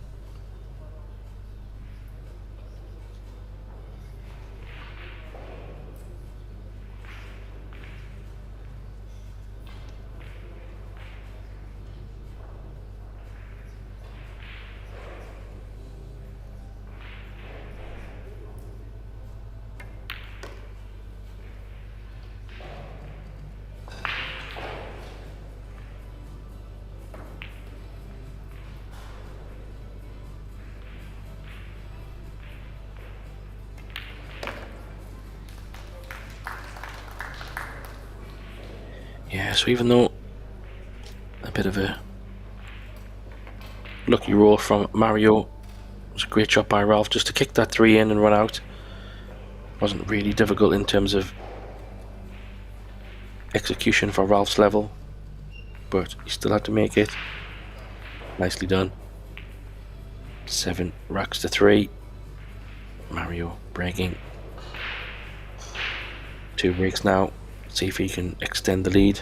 Yeah, so even though a bit of a lucky roll from Mario, it was a great shot by Ralph just to kick that 3 in and run out. Wasn't really difficult in terms of execution for Ralph's level, but he still had to make it. Nicely done. 7 racks to 3. Mario breaking. 2 breaks now. See if he can extend the lead.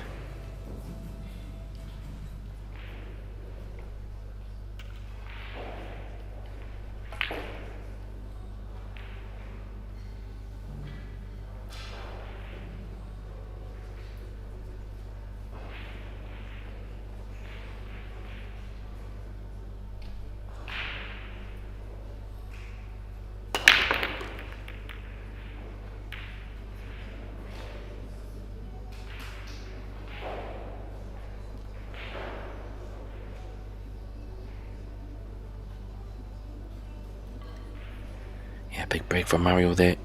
Yeah, big break for Mario there.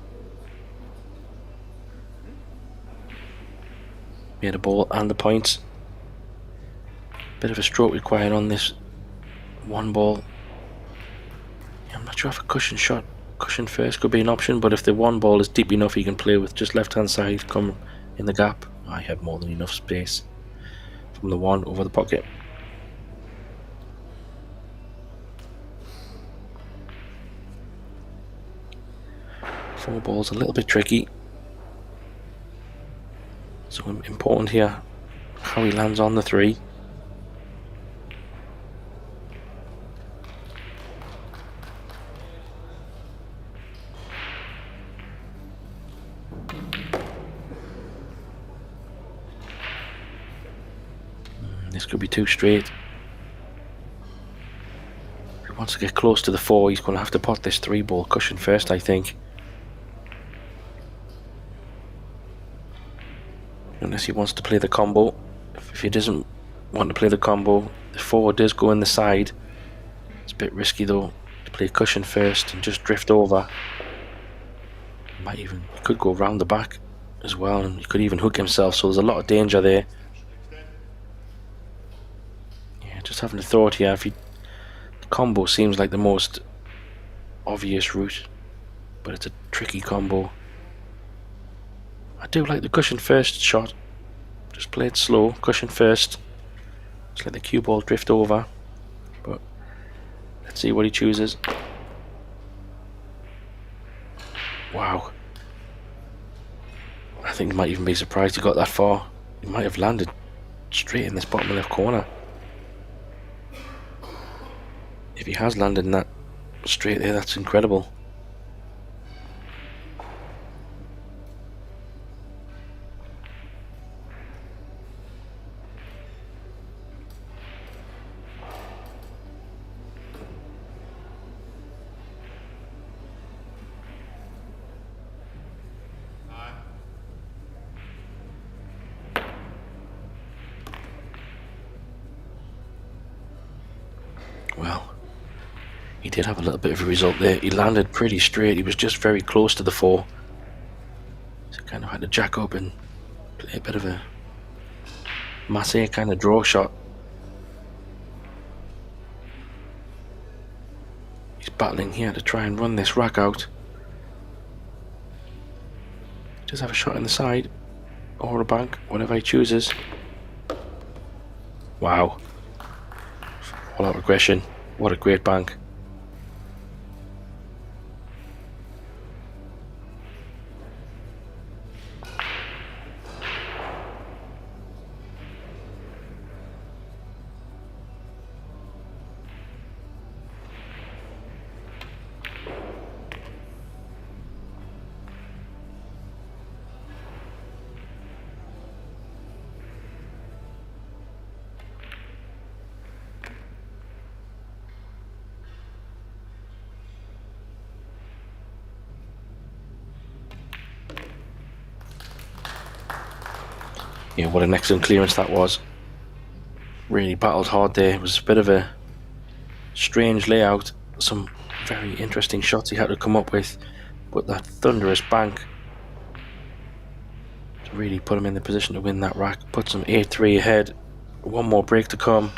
Made a ball and the points. Bit of a stroke required on this one ball. Yeah, I'm not sure if a cushion first could be an option, but if the one ball is deep enough, he can play with just left hand side, come in the gap. I have more than enough space from the one over the pocket. Four balls a little bit tricky, so important here how he lands on the three. This could be too straight. If he wants to get close to the four, he's going to have to pot this three ball cushion first, I think. Unless he wants to play the combo. If he doesn't want to play the combo, the four does go in the side. It's a bit risky though to play cushion first and just drift over. He could go round the back as well, and he could even hook himself, so there's a lot of danger there. Yeah, just having a thought here. The combo seems like the most obvious route, but it's a tricky combo. I do like the cushion first shot. Just play it slow, cushion first. Just let the cue ball drift over. But let's see what he chooses. Wow. I think he might even be surprised he got that far. He might have landed straight in this bottom left corner. If he has landed in that straight there, that's incredible. Well, he did have a little bit of a result there. He landed pretty straight. He was just very close to the four. So kind of had to jack up and play a bit of a masse kind of draw shot. He's battling here to try and run this rack out. Just have a shot in the side or a bank, whatever he chooses. Wow. All out aggression. What a great bank. Yeah, what an excellent clearance that was. Really battled hard there. It was a bit of a strange layout. Some very interesting shots he had to come up with. But that thunderous bank to really put him in the position to win that rack. Puts him 8-3 ahead. One more break to come.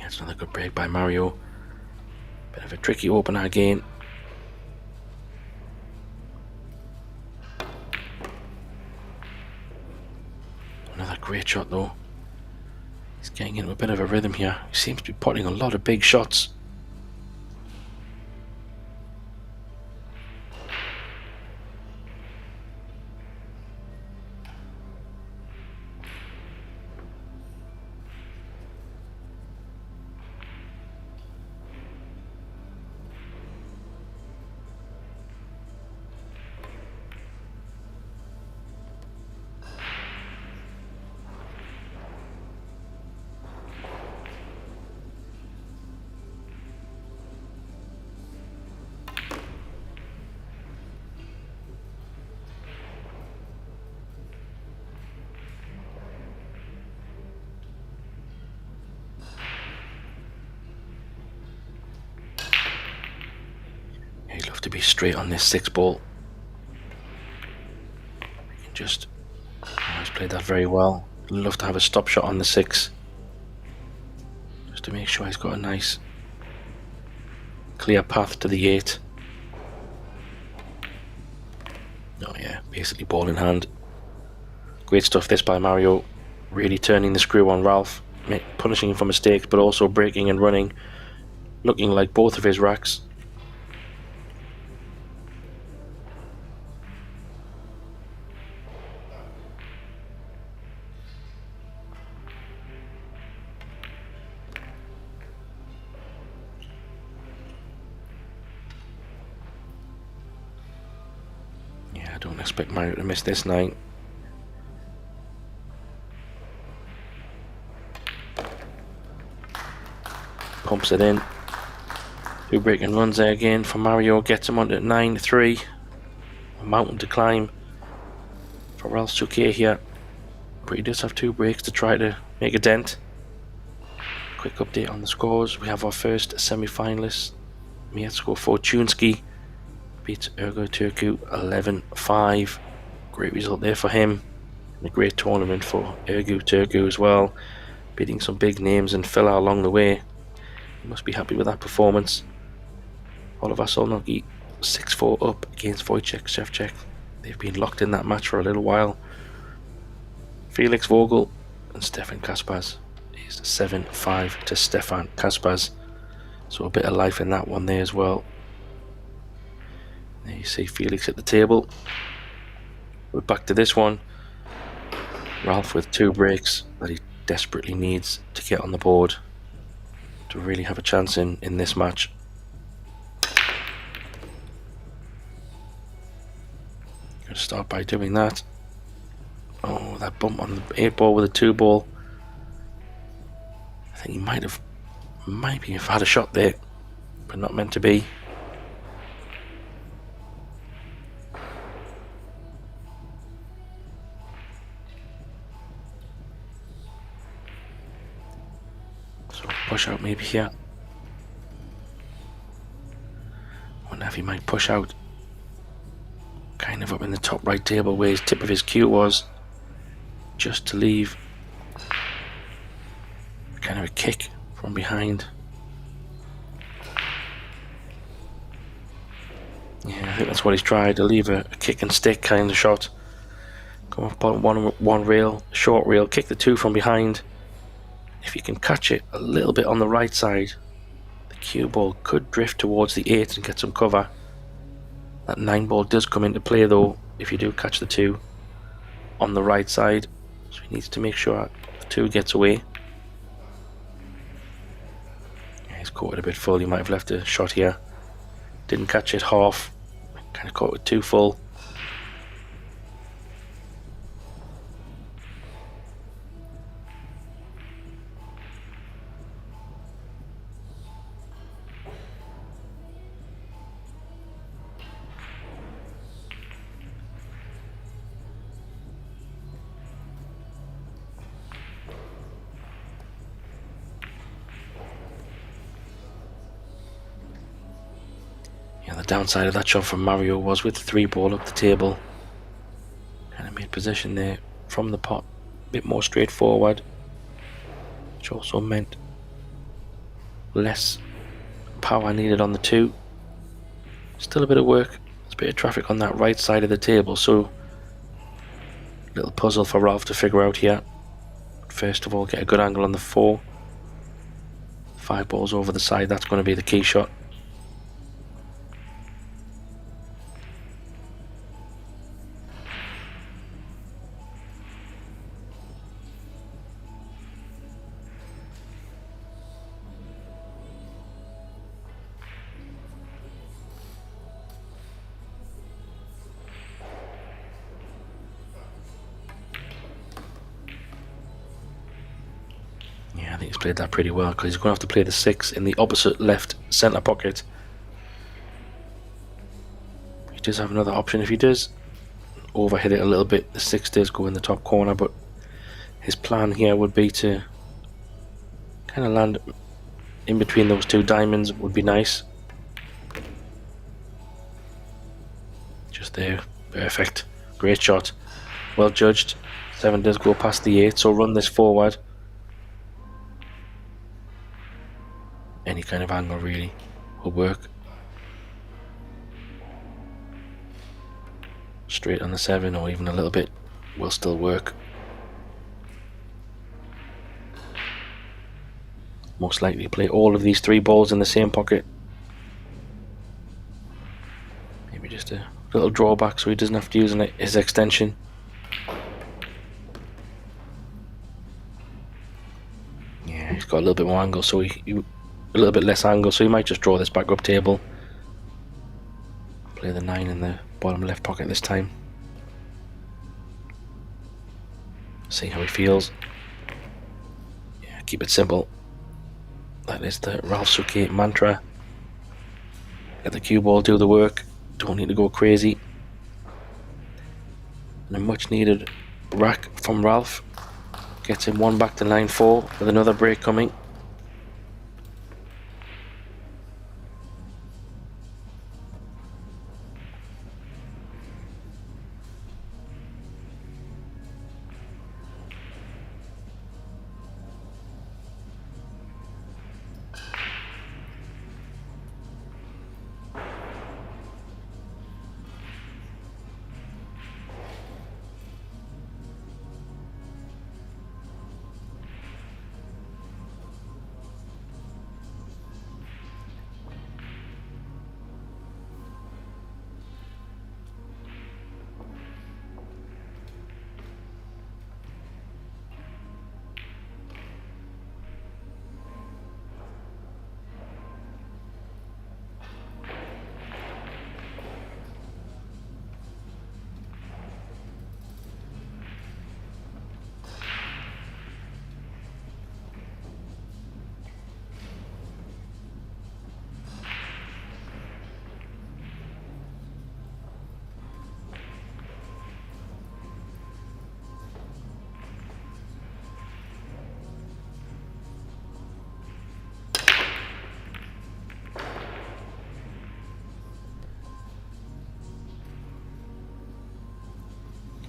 It's another good break by Mario. Bit of a tricky opener again. great shot though. He's getting into a bit of a rhythm here. He seems to be putting a lot of big shots. He'd love to be straight on this 6 ball. He can just, he's played that very well. Love to have a stop shot on the 6, just to make sure he's got a nice clear path to the 8. Oh yeah, basically ball in hand. Great stuff this by Mario, really turning the screw on Ralph, punishing him for mistakes but also breaking and running, looking like both of his racks. I don't expect Mario to miss this 9. Pumps it in. 2 break and runs there again for Mario. Gets him onto 9-3. A mountain to climb for Ralph SOUQUET here. But he does have 2 breaks to try to make a dent. Quick update on the scores. We have our first semi-finalist. Mietsko Fortunski beats Eurtotour 11-5. Great result there for him. And a great tournament for Eurtotour as well. Beating some big names and filler along the way. He must be happy with that performance. Oliver Solnogi 6-4 up against Wojciech Szewczak. They've been locked in that match for a little while. Felix Vogel and Stefan Kaspers is 7-5 to Stefan Kaspers. So a bit of life in that one there as well. There you see Felix at the table. We're back to this one. Ralph with 2 breaks that he desperately needs to get on the board to really have a chance in this match. Gonna start by doing that. Oh, that bump on the 8 ball with a 2 ball. I think he might have had a shot there, but not meant to be. So push out maybe here. Wonder if he might push out kind of up in the top right table where his tip of his cue was, just to leave kind of a kick from behind. Yeah, I think that's what he's tried, to leave a kick and stick kind of shot. Come up on one rail, short rail, kick the 2 from behind. If you can catch it a little bit on the right side, the cue ball could drift towards the 8 and get some cover. That 9 ball does come into play though if you do catch the 2 on the right side, so he needs to make sure the 2 gets away. Yeah, he's caught it a bit full. He might have left a shot here. Didn't catch it half, kind of caught it 2 full. The downside of that shot from Mario was with the 3 ball up the table, kind of made position there from the pot a bit more straightforward, which also meant less power needed on the 2. Still a bit of work, there's a bit of traffic on that right side of the table, so little puzzle for Ralph to figure out here. First of all, get a good angle on the 4. 5 balls over the side, that's going to be the key shot. Yeah, I think he's played that pretty well, because he's going to have to play the 6 in the opposite left centre pocket. He does have another option if he does overhit it a little bit. The 6 does go in the top corner, but his plan here would be to kind of land in between those 2 diamonds. Would be nice. Just there, perfect, great shot, well judged. 7 does go past the 8, so run this forward. Any kind of angle really will work. Straight on the 7 or even a little bit will still work. Most likely play all of these 3 balls in the same pocket. Maybe just a little drawback so he doesn't have to use his extension. Yeah, he's got a little bit more angle, so a little bit less angle, so he might just draw this back up table. Play the 9 in the bottom left pocket this time. See how he feels. Yeah, keep it simple. That is the Ralph SOUQUET mantra. Let the cue ball do the work. Don't need to go crazy. And a much needed rack from Ralph. Gets him 1 back to 9-4 with another break coming.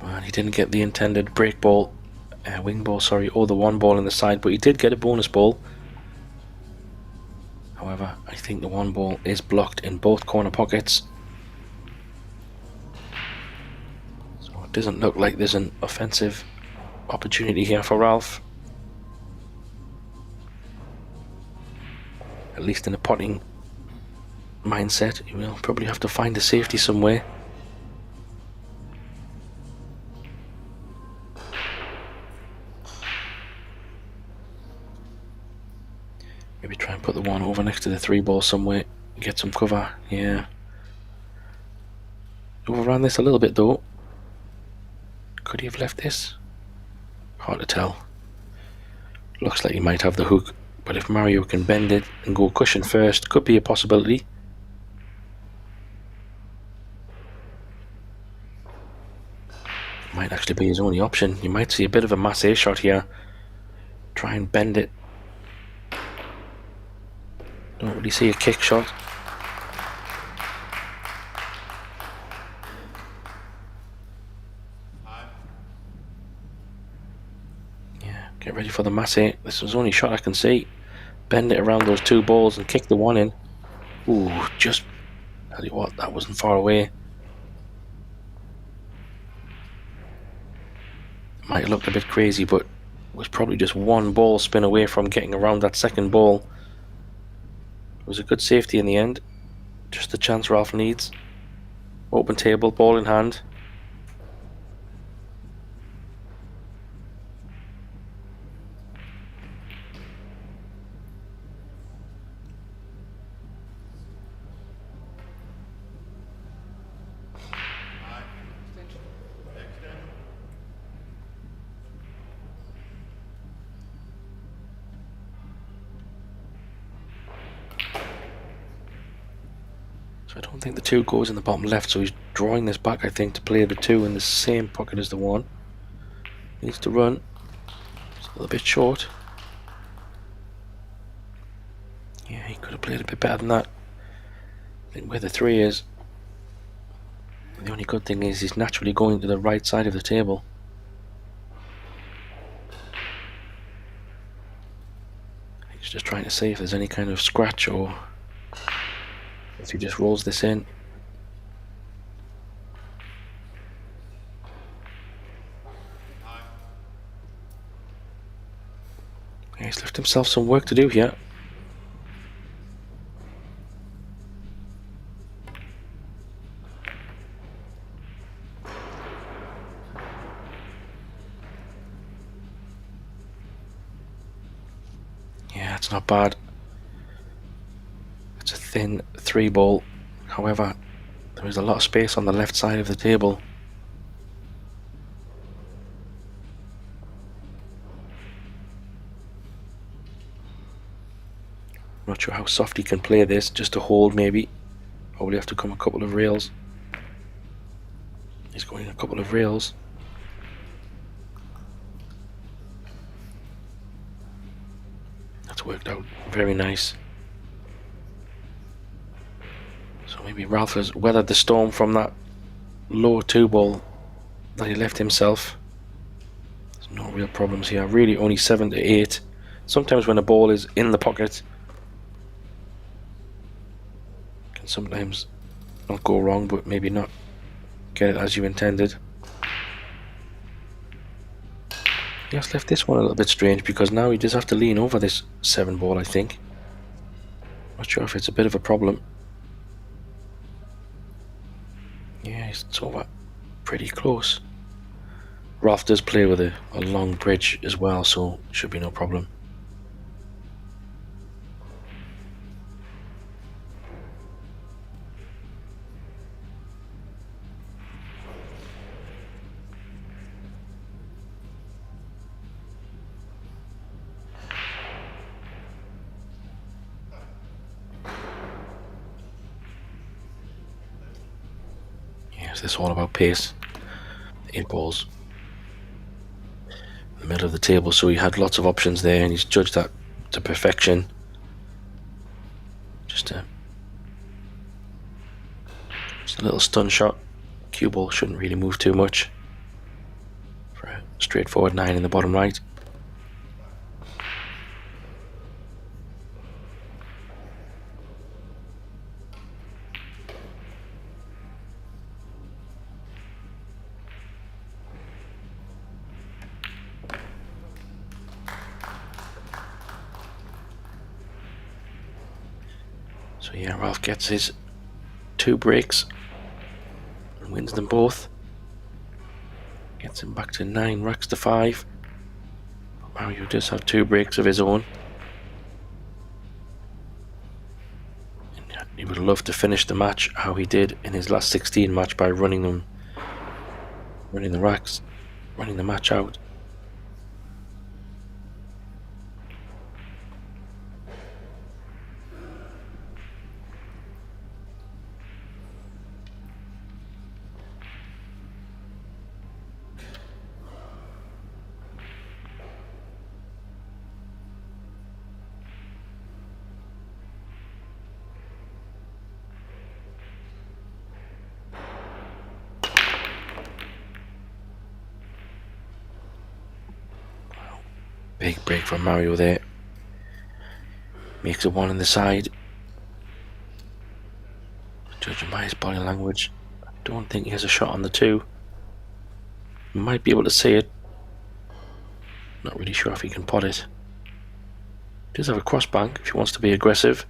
And he didn't get the intended break ball, wing ball, sorry, or the 1 ball in the side, but he did get a bonus ball. However, I think the 1 ball is blocked in both corner pockets. So it doesn't look like there's an offensive opportunity here for Ralph. At least in a potting mindset, he will probably have to find a safety somewhere. Maybe try and put the 1 over next to the 3 ball somewhere, get some cover. Yeah, overran this a little bit though. Could he have left this? Hard to tell. Looks like he might have the hook, but if Mario can bend it and go cushion first, could be a possibility. Might actually be his only option. You might see a bit of a masse shot here. Try and bend it. Don't really see a kick shot. Yeah, get ready for the masse. This was the only shot I can see. Bend it around those 2 balls and kick the 1 in. Ooh, just tell you what, that wasn't far away. Might have looked a bit crazy, but was probably just one ball spin away from getting around that second ball. It was a good safety in the end. Just the chance Ralph needs. Open table, ball in hand. So I don't think the 2 goes in the bottom left, so he's drawing this back, I think, to play the 2 in the same pocket as the 1. He needs to run. It's a little bit short. Yeah, he could have played a bit better than that. I think where the 3 is, the only good thing is he's naturally going to the right side of the table. He's just trying to see if there's any kind of scratch or if he just rolls this in. Yeah, he's left himself some work to do here. Yeah, it's not bad. It's a thin 3 ball. However, there is a lot of space on the left side of the table. Not sure how soft he can play this, just to hold maybe. Probably have to come a couple of rails. He's going a couple of rails. That's worked out very nice. So maybe Ralph has weathered the storm from that low 2 ball that he left himself. There's no real problems here. Really only 7 to 8. Sometimes when a ball is in the pocket, can sometimes not go wrong, but maybe not get it as you intended. He has left this one a little bit strange because now he does have to lean over this 7 ball, I think. Not sure if it's a bit of a problem. Yeah, it's over pretty close. Ralph does play with a long bridge as well, so should be no problem. This all about pace. 8 balls in the middle of the table, so he had lots of options there and he's judged that to perfection. Just a little stun shot. Cue ball shouldn't really move too much for a straightforward 9 in the bottom right. So yeah, Ralph gets his 2 breaks and wins them both. Gets him back to 9 racks to 5. Mario does have 2 breaks of his own. And he would love to finish the match how he did in his last 16 match by running the racks, running the match out. Big break from Mario there. Makes a 1 in the side. Judging by his body language, I don't think he has a shot on the 2. Might be able to see it. Not really sure if he can pot it. Does have a cross bank if he wants to be aggressive.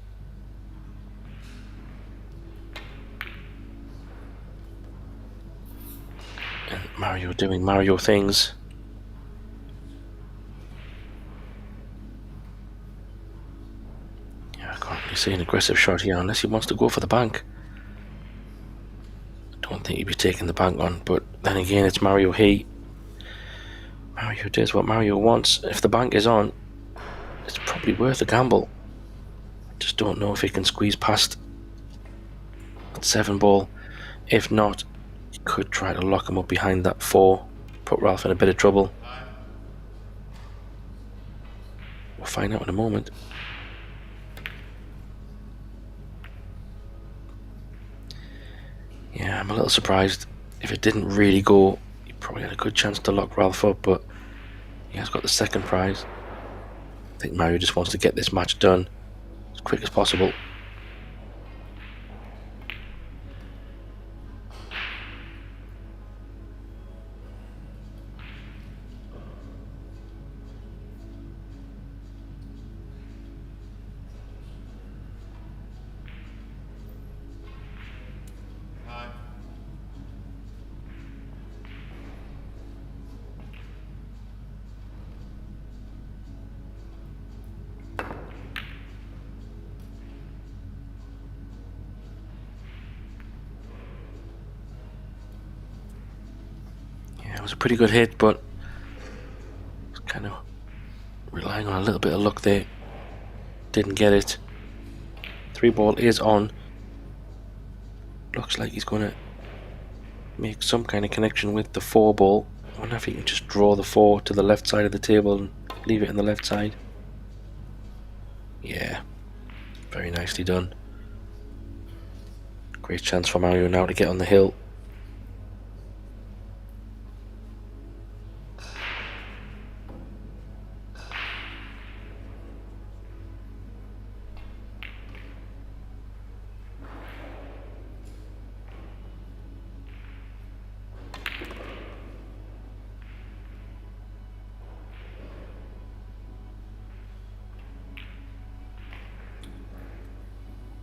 And Mario doing Mario things. Yeah, I can't really see an aggressive shot here unless he wants to go for the bank. I don't think he'd be taking the bank on, but then again, it's Mario He. Mario does what Mario wants. If the bank is on, it's probably worth a gamble. I just don't know if he can squeeze past that 7 ball. If not, he could try to lock him up behind that 4, put Ralph in a bit of trouble. We'll find out in a moment. Yeah, I'm a little surprised. If it didn't really go, he probably had a good chance to lock Ralph up, but he has got the second prize. I think Mario just wants to get this match done as quick as possible. It was a pretty good hit, but was kind of relying on a little bit of luck there. Didn't get it. 3 ball is on. Looks like he's going to make some kind of connection with the 4 ball. I wonder if he can just draw the 4 to the left side of the table and leave it in the left side. Yeah, very nicely done. Great chance for Mario now to get on the hill.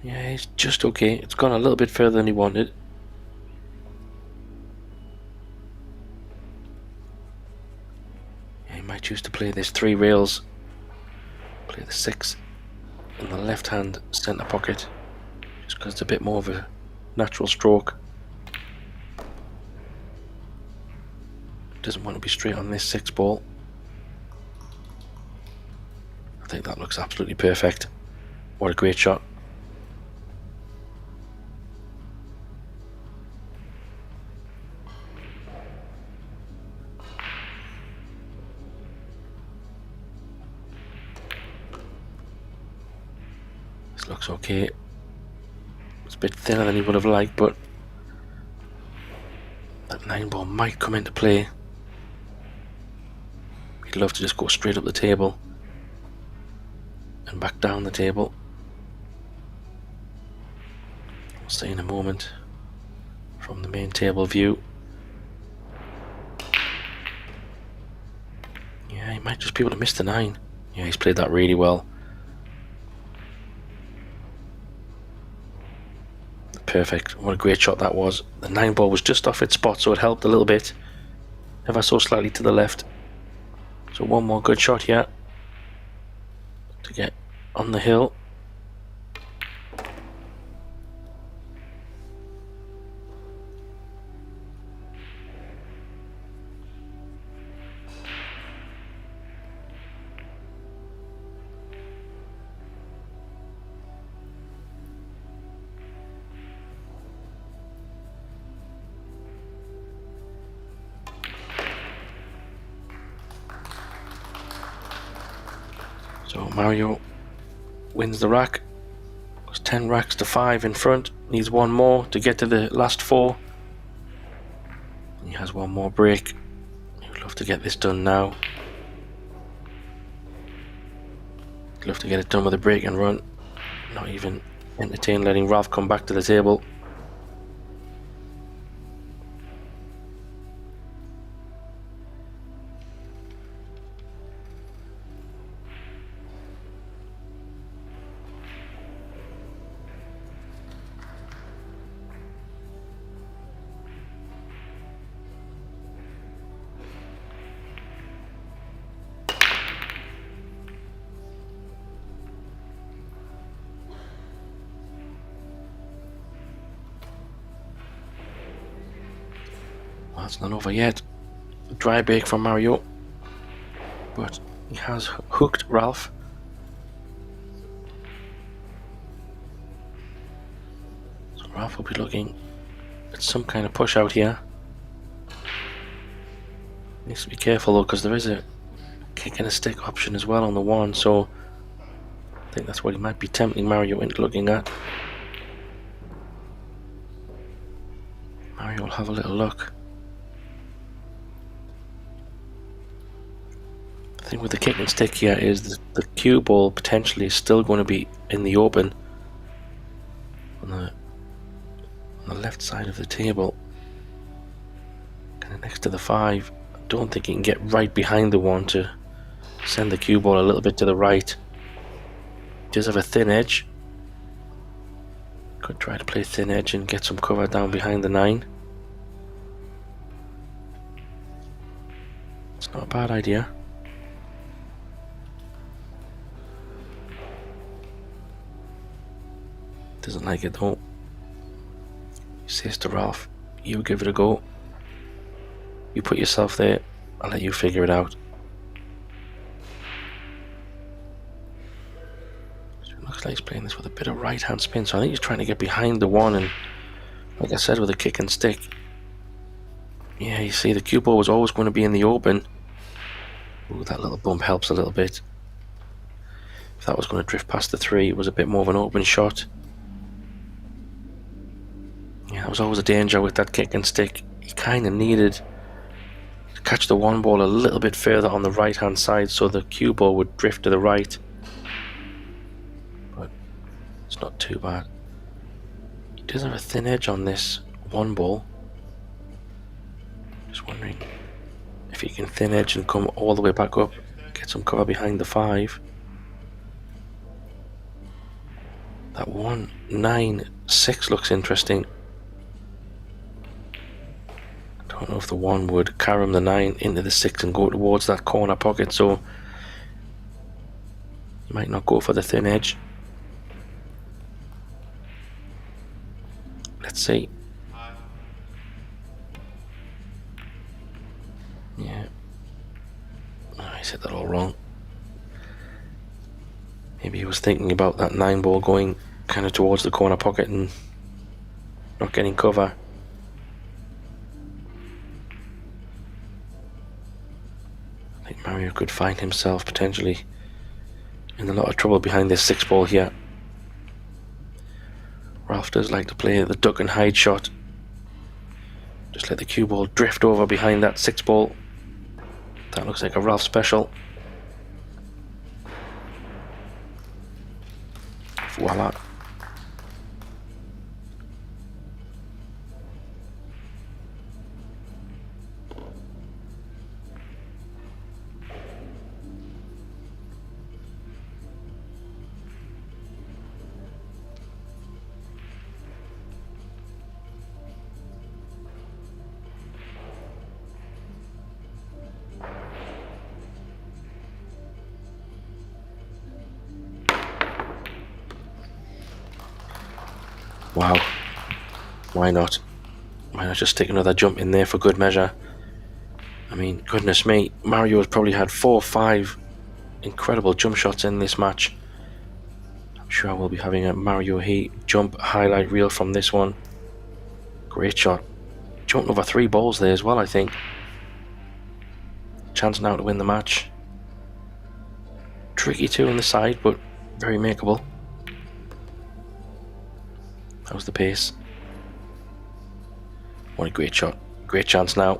Yeah, it's just okay. It's gone a little bit further than he wanted. Yeah, he might choose to play this 3 rails. Play the 6 in the left hand centre pocket, just because it's a bit more of a natural stroke. Doesn't want to be straight on this 6 ball. I think that looks absolutely perfect. What a great shot. This looks okay. It's a bit thinner than he would have liked, but that 9 ball might come into play. He'd love to just go straight up the table and back down the table. We'll see in a moment from the main table view. Yeah, he might just be able to miss the 9. Yeah, he's played that really well. Perfect. What a great shot that was. The 9 ball was just off its spot, so it helped a little bit. Ever so slightly to the left. So one more good shot here to get on the hill. So Mario wins the rack. It's 10 racks to 5 in front. Needs 1 more to get to the last 4. He has 1 more break. He would love to get this done now. He'd love to get it done with a break and run. Not even entertain letting Ralph come back to the table. That's not over yet. Dry break from Mario, but he has hooked Ralph. So Ralph will be looking at some kind of push out here. Needs to be careful though, because there is a kick and a stick option as well on the one, so I think that's what he might be tempting Mario into looking at. Mario will have a little look. The thing with the kick and stick here is the cue ball potentially is still going to be in the open on the left side of the table, kind of next to the 5. I don't think he can get right behind the 1 to send the cue ball a little bit to the right. He does have a thin edge. Could try to play thin edge and get some cover down behind the 9. It's not a bad idea. Doesn't like it though. He says to Ralph, you give it a go. You put yourself there, I'll let you figure it out. So it looks like he's playing this with a bit of right hand spin, so I think he's trying to get behind the 1, and like I said, with a kick and stick. Yeah, you see the cue ball was always going to be in the open. Ooh, that little bump helps a little bit. If that was going to drift past the 3, it was a bit more of an open shot. Yeah, that was always a danger with that kick and stick. He kind of needed to catch the 1 ball a little bit further on the right hand side so the cue ball would drift to the right. But it's not too bad. He does have a thin edge on this 1 ball. Just wondering if he can thin edge and come all the way back up, get some cover behind the 5. That 1-9-6 looks interesting. I don't know if the 1 would carom the 9 into the 6 and go towards that corner pocket, so he might not go for the thin edge. Let's see. Yeah. Oh, he said that all wrong. Maybe he was thinking about that 9 ball going kind of towards the corner pocket and not getting cover. I think Mario could find himself potentially in a lot of trouble behind this 6 ball here. Ralph does like to play the duck and hide shot. Just let the cue ball drift over behind that 6 ball. That looks like a Ralph special. Voila. Wow, why not? Why not just take another jump in there for good measure? I mean, goodness me, Mario has probably had 4 or 5 incredible jump shots in this match. I'm sure I will be having a Mario Heat jump highlight reel from this one. Great shot. Jumped over 3 balls there as well, I think. Chance now to win the match. Tricky too on the side, but very makeable. That was the pace. What a great shot. Great chance now.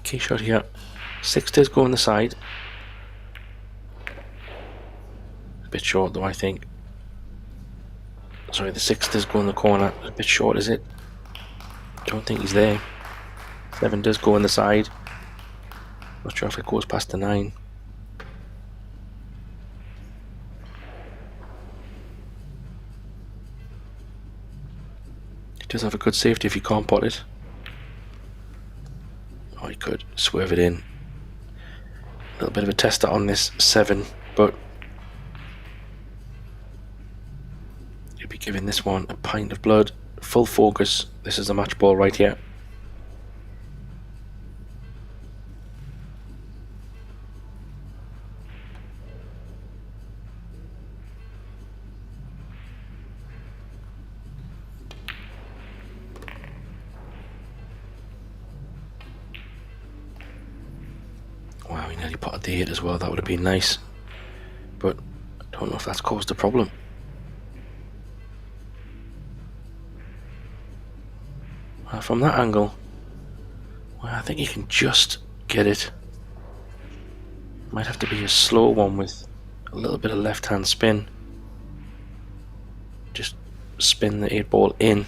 Key shot here. 6 does go on the side. A bit short though, I think. Sorry, the 6 does go in the corner. A bit short, is it? Don't think he's there. 7 does go on the side. Not sure if it goes past the 9. He does have a good safety if he can't pot it. Oh, he could swerve it in. A little bit of a tester on this 7, but you'll be giving this one a pint of blood. Full focus. This is a match ball right here. Wow, he nearly potted the 8 as well. That would have been nice, but I don't know if that's caused a problem. From that angle, well, I think you can just get it. Might have to be a slow one with a little bit of left-hand spin. Just spin the 8 ball in.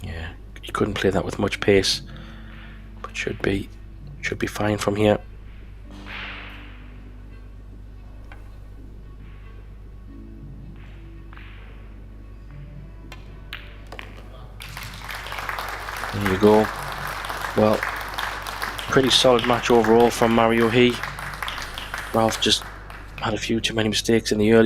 Yeah, he couldn't play that with much pace, but should be fine from here. There you go. Well, pretty solid match overall from Mario He. Ralph just had a few too many mistakes in the early